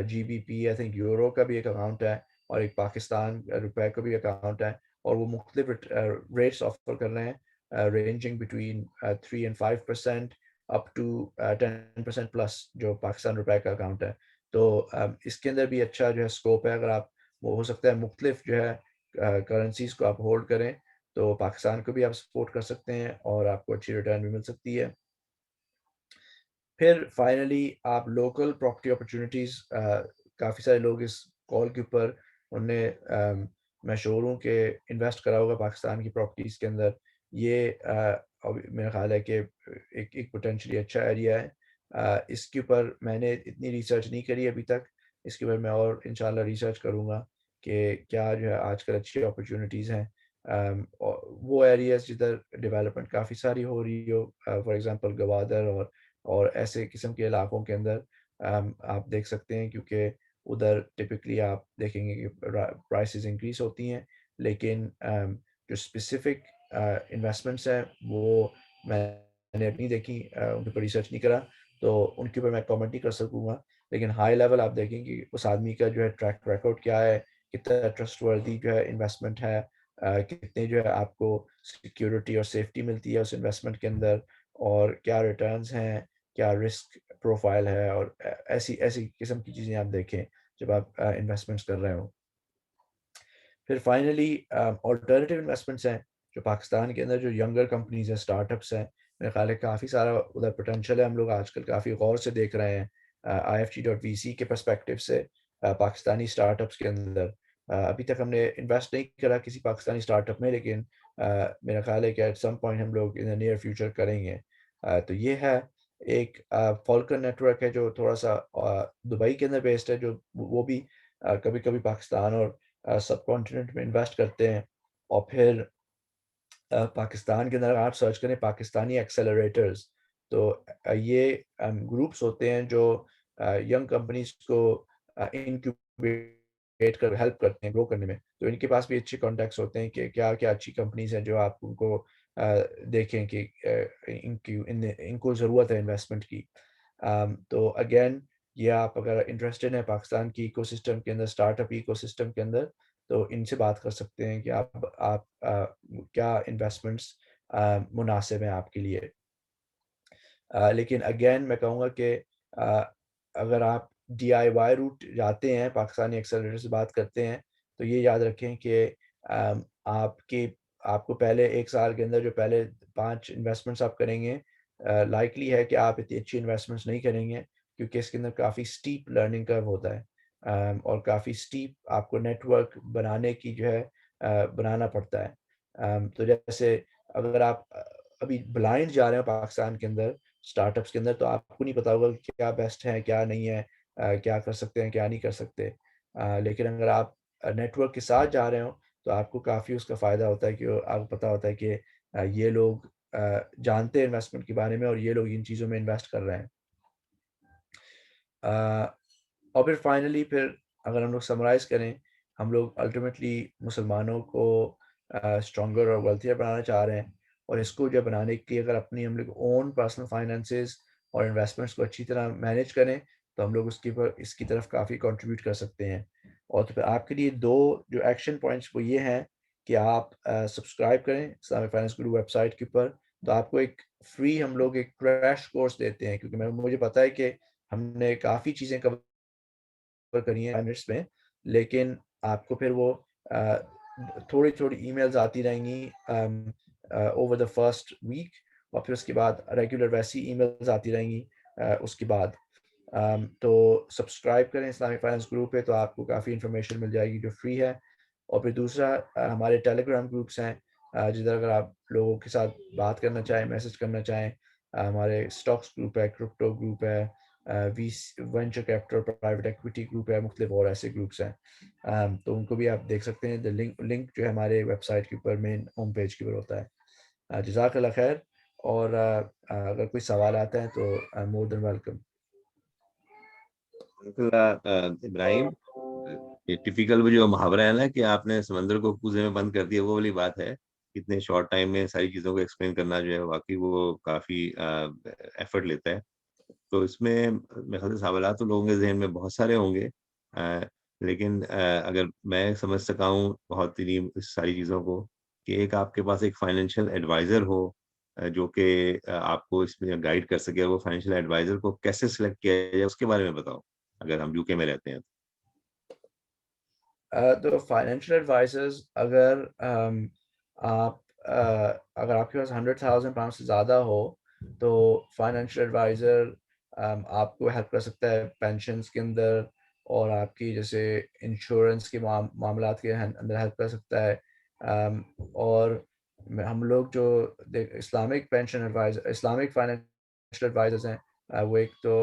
GBP، I think euro کا بھی ایک اکاؤنٹ ہے، اور ایک پاکستان روپے کا بھی اکاؤنٹ ہے، اور وہ مختلف ریٹس آفر کر رہے ہیں ranging between 3 and 5% up to 10% plus جو پاکستان روپے کا اکاؤنٹ ہے. تو اس کے اندر بھی اچھا جو ہے اسکوپ ہے. اگر آپ وہ ہو سکتا ہے مختلف جو ہے کرنسیز کو آپ ہولڈ کریں تو پاکستان کو بھی آپ سپورٹ کر سکتے ہیں، اور آپ کو اچھی ریٹرن بھی مل سکتی ہے. پھر فائنلی آپ لوکل پراپرٹی اپرچونیٹیز، کافی سارے لوگ اس کال کے اوپر انہوں نے میں شور ہوں کہ انویسٹ کرا ہوگا پاکستان کی پراپرٹیز کے اندر. یہ میرا خیال ہے کہ ایک پوٹینشلی اچھا ایریا ہے. اس کے اوپر میں نے اتنی ریسرچ نہیں کری ابھی تک، اس کے اوپر میں اور انشاءاللہ ریسرچ کروں گا کہ کیا جو ہے آج کل اچھی اپرچونیٹیز ہیں. وہ ایریاز جدھر ڈیولپمنٹ کافی ساری ہو رہی ہو، فار ایگزامپل گوادر اور ایسے قسم کے علاقوں کے اندر آپ دیکھ سکتے ہیں، کیونکہ ادھر ٹپکلی آپ دیکھیں گے کہ پرائسز انکریز ہوتی ہیں، لیکن جو اسپیسیفک انویسٹمنٹس ہیں وہ میں نے اپنی دیکھی، ان کے اوپر ریسرچ نہیں کرا تو ان کے اوپر میں کامنٹ نہیں کر سکوں گا. لیکن ہائی لیول آپ دیکھیں کہ اس آدمی کا جو ہے ٹریک ریکارڈ کیا ہے، کتنا ٹرسٹ وردی جو ہے انویسٹمنٹ ہے، کتنے جو ہے آپ کو سیکیورٹی اور سیفٹی ملتی ہے اس انویسٹمنٹ کے اندر، اور کیا ریٹرنز ہیں، کیا رسک پروفائل ہے، اور ایسی قسم کی چیزیں آپ دیکھیں جب آپ انویسٹمنٹس کر رہے ہوں. پھر فائنلی آلٹرنیٹیو انویسٹمنٹس ہیں جو پاکستان کے اندر جو ینگر کمپنیز ہیں، اسٹارٹ اپس ہیں. میرے خیال ہے کافی سارا ادھر پوٹینشیل ہے. ہم لوگ آج کل کافی غور سے دیکھ رہے ہیں IFG.VC کے پرسپیکٹیو سے پاکستانی اسٹارٹ اپس کے اندر. ابھی تک ہم نے انویسٹ نہیں کرا کسی پاکستانی اسٹارٹ اپ میں، لیکن میرا خیال ہے کہ ایٹ سم پوائنٹ ہم لوگ ان دا نیئر فیوچر کریں گے. تو یہ ہے ایک فالکن نیٹ ورک ہے جو تھوڑا سا دبئی کے اندر بیسڈ ہے، جو وہ بھی کبھی کبھی پاکستان اور سب کانٹیننٹ میں انویسٹ کرتے ہیں. اور پھر پاکستان کے اندر آپ سرچ کریں پاکستانی ایکسیلریٹرز، تو یہ گروپس ہوتے ہیں جو ینگ کمپنیز کو انکیوبیٹ کر ہیلپ کرتے ہیں گرو کرنے میں. تو ان کے پاس بھی اچھے کانٹیکٹس ہوتے ہیں کہ کیا کیا اچھی کمپنیز ہیں جو آپ ان کو دیکھیں کہ ان کو ضرورت ہے انویسٹمنٹ کی. تو اگین یہ آپ اگر انٹرسٹڈ ہیں پاکستان کی ایکو سسٹم کے اندر، اسٹارٹ اپ ایکو سسٹم کے اندر، تو ان سے بات کر سکتے ہیں کہ آپ کیا انویسٹمنٹس مناسب ہیں آپ کے لیے. لیکن اگین میں کہوں گا کہ اگر آپ ڈی آئی وائی روٹ جاتے ہیں، پاکستانی ایکسیلریٹر سے بات کرتے ہیں، تو یہ یاد رکھیں کہ آپ کو پہلے 1 سال کے اندر جو پہلے 5 انویسٹمنٹس آپ کریں گے، لائکلی ہے کہ آپ اتنی اچھی انویسٹمنٹس نہیں کریں گے، کیونکہ اس کے اندر کافی اسٹیپ لرننگ کرو ہوتا ہے، اور کافی اسٹیپ آپ کو نیٹ ورک بنانے کی جو ہے بنانا پڑتا ہے. تو جیسے اگر آپ ابھی بلائنڈ جا رہے ہیں پاکستان کے اندر اسٹارٹ اپس کے اندر، تو آپ کو نہیں پتا ہوگا کہ کیا بیسٹ ہے کیا نہیں ہے، کیا کر سکتے ہیں کیا نہیں کر سکتے. لیکن اگر آپ نیٹ ورک کے ساتھ جا رہے ہوں تو آپ کو کافی اس کا فائدہ ہوتا ہے کہ آپ کو پتہ ہوتا ہے کہ یہ لوگ جانتے ہیں انویسٹمنٹ کے بارے میں اور یہ لوگ ان چیزوں میں انویسٹ کر رہے ہیں. اور پھر فائنلی پھر اگر ہم لوگ سمرائز کریں، ہم لوگ الٹیمیٹلی مسلمانوں کو اسٹرانگر اور ویلتھیئر بنانا چاہ رہے ہیں، اور اس کو جو بنانے کے لیے اگر اپنی ہم لوگ اون پرسنل فائنینسز اور انویسٹمنٹس کو اچھی طرح مینیج کریں تو ہم لوگ اس کی طرف کافی کنٹریبیوٹ کر سکتے ہیں. اور تو پھر آپ کے لیے 2 جو ایکشن پوائنٹس وہ یہ ہیں کہ آپ سبسکرائب کریں اسلامک فائنینس گرو ویب سائٹ کے اوپر. تو آپ کو ایک فری ہم لوگ ایک کریش کورس دیتے ہیں، کیونکہ مجھے پتہ ہے کہ ہم نے کافی چیزیں کور کری ہیں منٹس میں، لیکن آپ کو پھر وہ تھوڑی ای میلز آتی رہیں گی اوور دا فرسٹ ویک، اور پھر اس کے بعد ریگولر ویسی ای میلز آتی رہیں گی اس کے بعد. تو سبسکرائب کریں اسلامک فائنینس گروپ پہ، تو آپ کو کافی انفارمیشن مل جائے گی جو فری ہے. اور پھر دوسرا ہمارے ٹیلی گرام گروپس ہیں جدھر اگر آپ لوگوں کے ساتھ بات کرنا چاہیں، میسج کرنا چاہیں، ہمارے اسٹاکس گروپ ہے، کرپٹو گروپ ہے، venture capital private equity group ہے، مختلف اور ایسے گروپس ہیں. تو ان کو بھی آپ دیکھ سکتے ہیں. لنک جو ہے ہمارے ویب سائٹ کے اوپر مین ہوم پیج کے اوپر ہوتا ہے. جزاک اللہ خیر. اور اگر کوئی سوالات ہیں تو مور دین ویلکم. ابراہیم، یہ ٹیپیکل وہ جو محاورہ ہے نا کہ آپ نے سمندر کو کوزے میں بند کر دیا، وہ والی بات ہے. اتنے شارٹ ٹائم میں ساری چیزوں کو ایکسپلین کرنا جو ہے واقعی وہ کافی ایفرٹ لیتا ہے. تو اس میں میرے خیال سے سوالات تو لوگوں کے ذہن میں بہت سارے ہوں گے، لیکن اگر میں سمجھ سکا ہوں بہت ہی اس ساری چیزوں کو کہ ایک آپ کے پاس ایک فائنینشیل ایڈوائزر ہو جو کہ آپ کو اس میں گائیڈ کر سکے، وہ فائنینشیل ایڈوائزر کو کیسے سلیکٹ کیا جائے اس کے بارے میں بتاؤ، اگر ہم UK میں رہتے ہیں. تو فائنینشیل ایڈوائزرز اگر آپ کے پاس 100,000 پاؤنڈ سے زیادہ ہو تو فائنینشیل ایڈوائزر آپ کو ہیلپ کر سکتا ہے پینشنز کے اندر، اور آپ کی جیسے انشورنس کے معاملات کے اندر ہیلپ کر سکتا ہے. اور ہم لوگ جو Islamic pension adviser, Islamic financial advisers ہیں، وہ ایک تو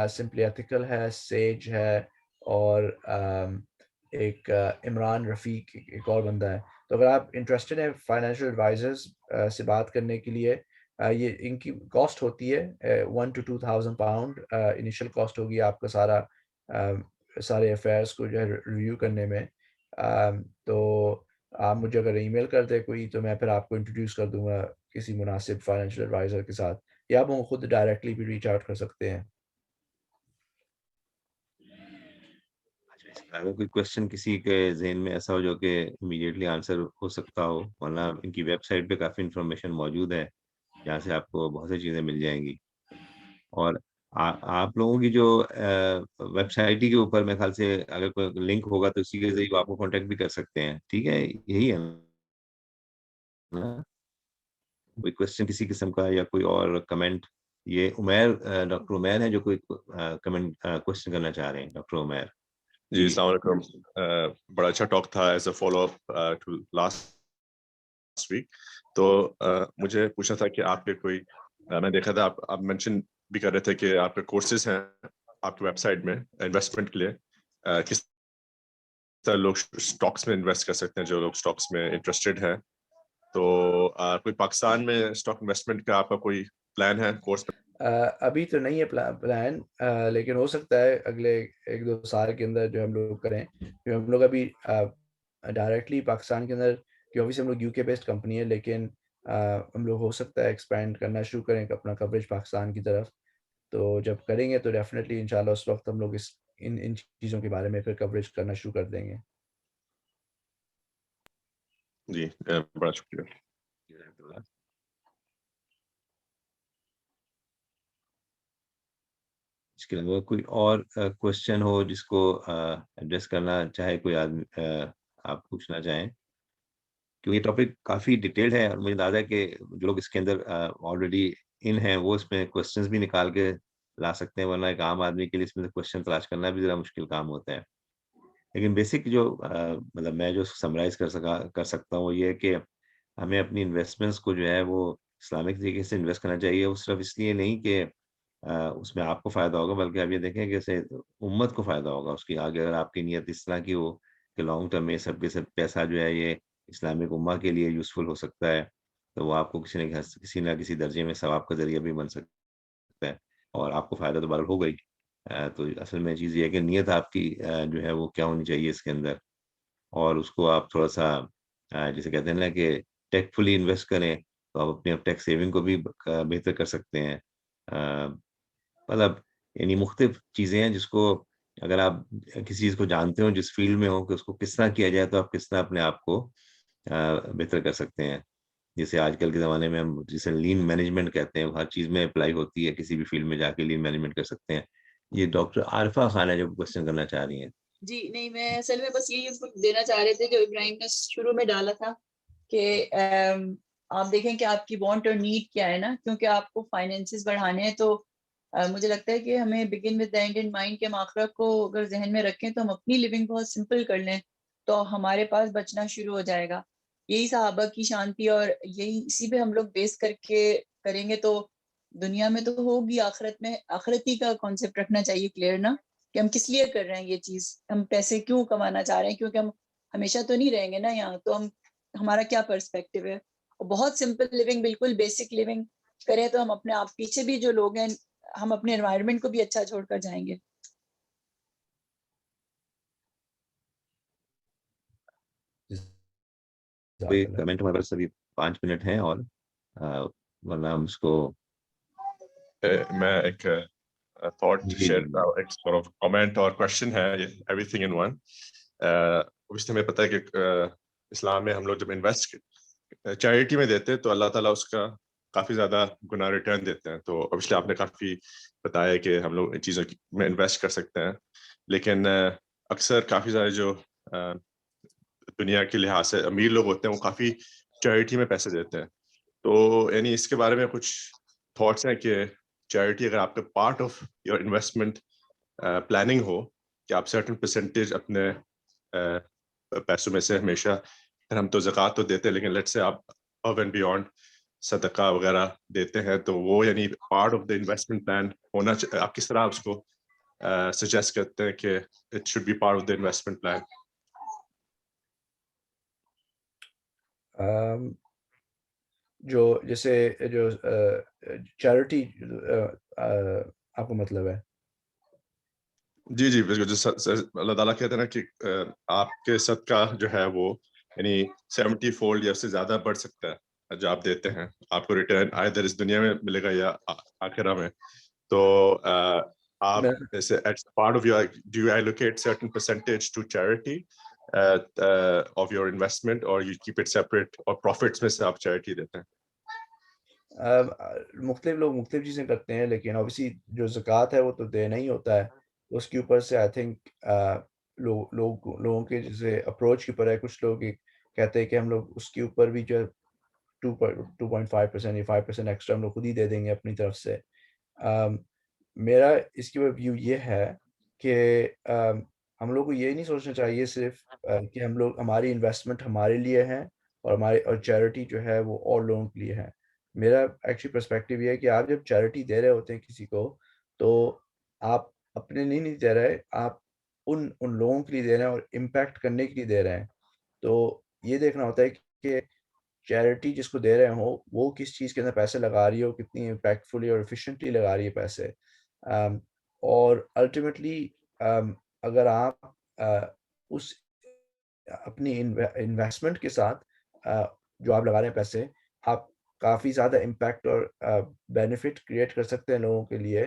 سمپلی ایتھیکل ہے، سیج ہے، اور ایک عمران رفیق ایک اور بندہ ہے. تو اگر آپ انٹرسٹڈ ہیں فائنینشیل ایڈوائزرز سے بات کرنے کے لیے، یہ ان کی کاسٹ ہوتی ہے 1 to 2,000 پاؤنڈ انیشیل کاسٹ ہوگی آپ کا سارے افیئرس کو جو ہے ریویو کرنے میں. تو آپ مجھے اگر ای میل کر دے کوئی تو میں پھر آپ کو انٹروڈیوس کر دوں گا کسی مناسب فائنینشیل ایڈوائزر کے ساتھ، یا آپ خود ڈائریکٹلی بھی ریچ آؤٹ کر سکتے ہیں. اگر کوئی کوشچن کسی کے ذہن میں ایسا ہو جو کہ امیڈیٹلی آنسر ہو سکتا ہو، ورنہ ان کی ویب سائٹ پہ کافی انفارمیشن موجود ہے جہاں سے آپ کو بہت سی چیزیں مل جائیں گی. اور آپ لوگوں کی جو ویب سائٹ ہی کے اوپر میرے خیال سے اگر کوئی لنک ہوگا تو اسی کے ذریعے آپ کو کانٹیکٹ بھی کر سکتے ہیں. ٹھیک ہے، یہی ہے نا؟ کوئی کوشچن کسی قسم کا یا کوئی اور کمنٹ؟ یہ ڈاکٹر عمیر ہے جو کوئی کمنٹ کوشچن کرنا چاہ رہے ہیں. ڈاکٹر عمیر جی السلام علیکم. بڑا اچھا ٹاک تھا as a follow up to last week. تو مجھے پوچھنا تھا کہ آپ کے کوئی میں دیکھا تھا آپ مینشن بھی کر رہے تھے کہ آپ کے کورسز ہیں آپ کی ویب سائٹ میں انویسٹمنٹ کے لیے کس طرح لوگ اسٹاکس میں انویسٹ کر سکتے ہیں جو لوگ اسٹاکس میں انٹرسٹیڈ ہیں. تو کوئی پاکستان میں اسٹاک انویسٹمنٹ کا آپ کا کوئی پلان ہے کورس میں؟ ابھی تو نہیں ہے پلان، لیکن ہو سکتا ہے اگلے 1-2 سال کے اندر جو ہم لوگ کریں. جو ہم لوگ ابھی ڈائریکٹلی پاکستان کے اندر، کہ آبویسلی ہم لوگ UK بیسڈ کمپنی ہے، لیکن ہم لوگ ہو سکتا ہے ایکسپینڈ کرنا شروع کریں اپنا کوریج پاکستان کی طرف. تو جب کریں گے تو ڈیفینیٹلی انشاءاللہ اس وقت ہم لوگ ان چیزوں کے بارے میں پھر کوریج کرنا شروع کر دیں گے. جی بڑا شکریہ. اس کے علاوہ کوئی اور کوشچن ہو جس کو ایڈریس کرنا چاہے کوئی آدمی، آپ پوچھنا چاہیں، کیونکہ یہ ٹاپک کافی ڈیٹیلڈ ہے اور مجھے اندازہ ہے کہ جو لوگ اس کے اندر آلریڈی ان ہیں وہ اس میں کوشچنز بھی نکال کے لا سکتے ہیں، ورنہ ایک عام آدمی کے لیے اس میں سے کوشچن تلاش کرنا بھی ذرا مشکل کام ہوتا ہے. لیکن بیسک جو مطلب میں جو سمرائز کر سکتا ہوں وہ یہ ہے کہ ہمیں اپنی انویسٹمنٹس کو جو ہے وہ اسلامک طریقے سے انویسٹ کرنا چاہیے. وہ صرف اس لیے نہیں کہ اس میں آپ کو فائدہ ہوگا، بلکہ آپ یہ دیکھیں کہ اسے امت کو فائدہ ہوگا اس کی آگے. اگر آپ کی نیت اس طرح کی ہو کہ لانگ ٹرم میں سب کے سب پیسہ جو ہے یہ اسلامک امہ کے لیے یوزفل ہو سکتا ہے، تو وہ آپ کو کسی نہ کسی درجے میں ثواب کا ذریعہ بھی بن سکتا ہے، اور آپ کو فائدہ تو بہرحال ہوگا ہی. تو اصل میں چیز یہ ہے کہ نیت آپ کی جو ہے وہ کیا ہونی چاہیے اس کے اندر، اور اس کو آپ تھوڑا سا جسے کہتے ہیں نا کہ ٹیک فلی انویسٹ کریں، تو آپ اپنی ٹیکس سیونگ کو بھی بہتر کر سکتے ہیں. مطلب یعنی مختلف چیزیں ہیں جس کو اگر آپ کسی چیز کو جانتے ہو، جس فیلڈ میں ہو کہ اس کو کس طرح کیا جائے، تو آپ کس طرح اپنے آپ کو بہتر کر سکتے ہیں. جیسے آج کل کے زمانے میں ہم جسے لین مینجمنٹ کہتے ہیں، ہر چیز میں اپلائی ہوتی ہے، کسی بھی فیلڈ میں جا کے لین مینجمنٹ کر سکتے ہیں. یہ ڈاکٹر عارفہ خان ہے جو کوشچن کرنا چاہ رہی ہیں. جی نہیں، میں اصل میں بس یہی دینا چاہ رہے تھے جو ابراہیم نے شروع میں ڈالا تھا کہ آپ دیکھیں کہ آپ کی وانٹ اور نیڈ کیا ہے نا، کیونکہ آپ کو فائنینسز بڑھانے ہیں. تو مجھے لگتا ہے کہ ہمیں begin with the and in mind کے آخرہ کو اگر ذہن میں رکھیں تو ہم اپنی لیونگ بہت سمپل کر لیں تو ہمارے پاس بچنا شروع ہو جائے گا. یہی صحابہ کی شانتی، اور یہی اسی پہ ہم لوگ بیس کر کے کریں گے تو دنیا میں تو ہوگی، آخرت میں آخرتی کا کانسیپٹ رکھنا چاہیے کلیئر نا، کہ ہم کس لیے کر رہے ہیں یہ چیز، ہم پیسے کیوں کمانا چاہ رہے ہیں، کیونکہ ہم ہمیشہ تو نہیں رہیں گے نا یہاں. تو ہمارا کیا پرسپیکٹیو ہے. بہت سمپل لیونگ، بالکل بیسک لیونگ کریں تو ہم اپنے آپ پیچھے بھی جو لوگ ہیں، ہم اپنے انوائرمنٹ کو بھی اچھا چھوڑ کر جائیں گے. کوئی کمنٹ ہمارے پاس ابھی 5 منٹ ہیں، اور ورنہ ہم اس کو میں ایک تھاٹ جی شیئر جی ایک سort of comment اور کوشچن ہے، ایوری تھنگ ان ون. اس ہمیں پتہ ہے کہ اسلام میں ہم لوگ جب انویسٹ چیریٹی میں دیتے ہیں تو اللہ تعالیٰ اس کا کافی زیادہ گنا ریٹرن دیتے ہیں. تو obviously آپ نے کافی بتایا کہ ہم لوگ ان چیزوں میں انویسٹ کر سکتے ہیں، لیکن اکثر کافی سارے جو دنیا کے لحاظ سے امیر لوگ ہوتے ہیں وہ کافی چیریٹی میں پیسے دیتے ہیں. تو یعنی اس کے بارے میں کچھ تھاٹس ہیں کہ چیریٹی اگر آپ کا part of your investment planning ہو کہ آپ سرٹن پرسنٹیج اپنے پیسوں میں سے ہمیشہ، ہم تو زکوٰۃ تو دیتے ہیں لیکن لیٹ سے آپ ابو اینڈ بیونڈ صدقہ وغیرہ دیتے ہیں، تو وہ یعنی part of the investment plan ہونا آپ کس طرح اس کو سجیسٹ کرتے ہیں کہ it should be part of the investment plan? جو جیسے جو چیریٹی آپ کو مطلب ہے؟ جی جی بالکل. اللہ تعالیٰ کہتے ہیں نا کہ آپ کے صدقہ جو ہے وہ یعنی 70 فولڈ یا اس سے زیادہ بڑھ سکتا ہے جو آپ دیتے ہیں، آپ کو ریٹرن آئدر اس دنیا میں ملے گا یا آخرہ میں. تو آپ جیسے part of your do you allocate certain percentage to charity of your investment, اور یو کیپ اٹ سیپریٹ، اور پروفٹس میں سے آپ چیریٹی دیتے ہیں؟ مختلف لوگ مختلف چیزیں کرتے ہیں، لیکن اوبیسلی جو زکوٰۃ ہے وہ تو دینا ہی ہوتا ہے. اس کے اوپر سے آئی تھنک لوگوں کے جیسے اپروچ کے اوپر ہے. کچھ لوگ کہتے ہیں کہ ہم لوگ اس کے اوپر بھی جو 2.5% یا 5% ایکسٹرا ہم لوگ خود ہی دے دیں گے اپنی طرف سے. میرا اس کے اوپر ویو یہ ہے کہ ہم لوگ کو یہ نہیں سوچنا چاہیے صرف کہ ہماری انویسٹمنٹ ہمارے لیے ہے اور چیریٹی جو ہے وہ اور لوگوں کے لیے ہے. میرا ایکچولی پرسپیکٹیو یہ ہے کہ آپ جب چیریٹی دے رہے ہوتے ہیں کسی کو تو آپ اپنے لیے نہیں دے رہے, آپ ان لوگوں کے لیے دے رہے ہیں اور امپیکٹ کرنے کے لیے دے رہے ہیں. تو یہ دیکھنا ہوتا ہے کہ چیریٹی جس کو دے رہے ہوں وہ کس چیز کے اندر پیسے لگا رہی ہو, کتنی امپیکٹفلی اور ایفیشینٹلی لگا رہی ہے پیسے. اور الٹیمیٹلی اگر آپ اس اپنی انویسٹمنٹ کے ساتھ جو آپ لگا رہے ہیں پیسے, آپ کافی زیادہ امپیکٹ اور بینیفٹ کریٹ کر سکتے ہیں لوگوں کے لیے,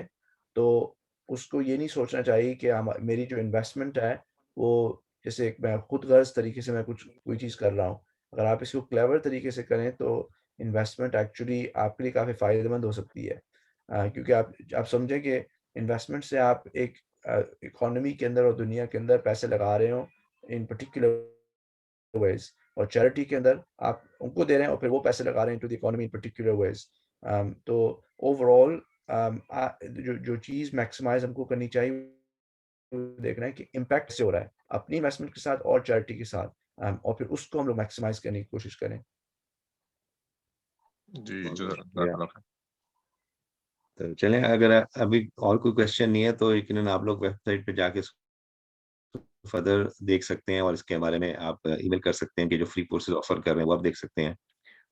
تو اس کو یہ نہیں سوچنا چاہیے کہ میری جو انویسٹمنٹ ہے وہ جیسے میں خود غرض طریقے سے میں کوئی چیز کر رہا ہوں. اگر آپ اس کو کلیور طریقے سے کریں تو انویسٹمنٹ ایکچولی آپ کے لیے کافی فائدہ مند ہو سکتی ہے, کیونکہ آپ سمجھیں کہ انویسٹمنٹ سے آپ ایک اکانومی کے اندر اور دنیا کے اندر پیسے لگا رہے ہوں ان پرٹیکولر ویز, اور چیریٹی کے اندر آپ ان کو دے رہے ہیں اور پھر وہ پیسے لگا رہے ہیں to the economy in particular ways. تو اوور آل جو چیز میکسیمائز ہم کو کرنی چاہیے دیکھنا ہے کہ امپیکٹ سے ہو رہا ہے اپنی انویسٹمنٹ کے ساتھ اور چیریٹی کے ساتھ, اور پھر اس کو ہم لوگ میکسیمائز کرنے کی کوشش کریں. جی تو چلیں, اگر ابھی اور کوئی کوشچن نہیں ہے تو یقیناً آپ لوگ ویب سائٹ پہ جا کے فردر دیکھ سکتے ہیں, اور اس کے بارے میں آپ ای میل کر سکتے ہیں کہ جو فری کورسز آفر کر رہے ہیں وہ آپ دیکھ سکتے ہیں.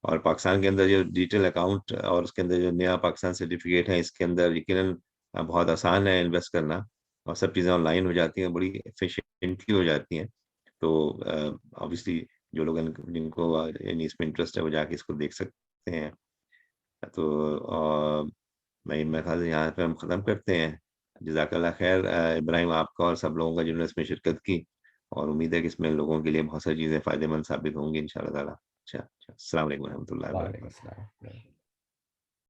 اور پاکستان کے اندر جو ڈیجیٹل اکاؤنٹ اور اس کے اندر جو نیا پاکستان سرٹیفکیٹ ہے, اس کے اندر یقیناً بہت آسان ہے انویسٹ کرنا, اور سب چیزیں آن لائن ہو جاتی ہیں, بڑی ایفیشینٹلی ہو جاتی ہیں. تو آبویسلی جو لوگ جن کو یعنی اس میں انٹرسٹ ہے وہ جا کے اس کو دیکھ سکتے ہیں. تو میں خیال سے یہاں پہ ہم ختم کرتے ہیں. جزاک اللہ خیر ابراہیم, آپ کا اور سب لوگوں کا جنہوں نے اس میں شرکت کی, اور امید ہے کہ اس میں لوگوں کے لیے بہت ساری چیزیں فائدہ مند ثابت ہوں گی ان شاء اللہ تعالیٰ. اچھا, السلام علیکم و رحمۃ اللہ وعلیکم وبرکاتہ. السلام.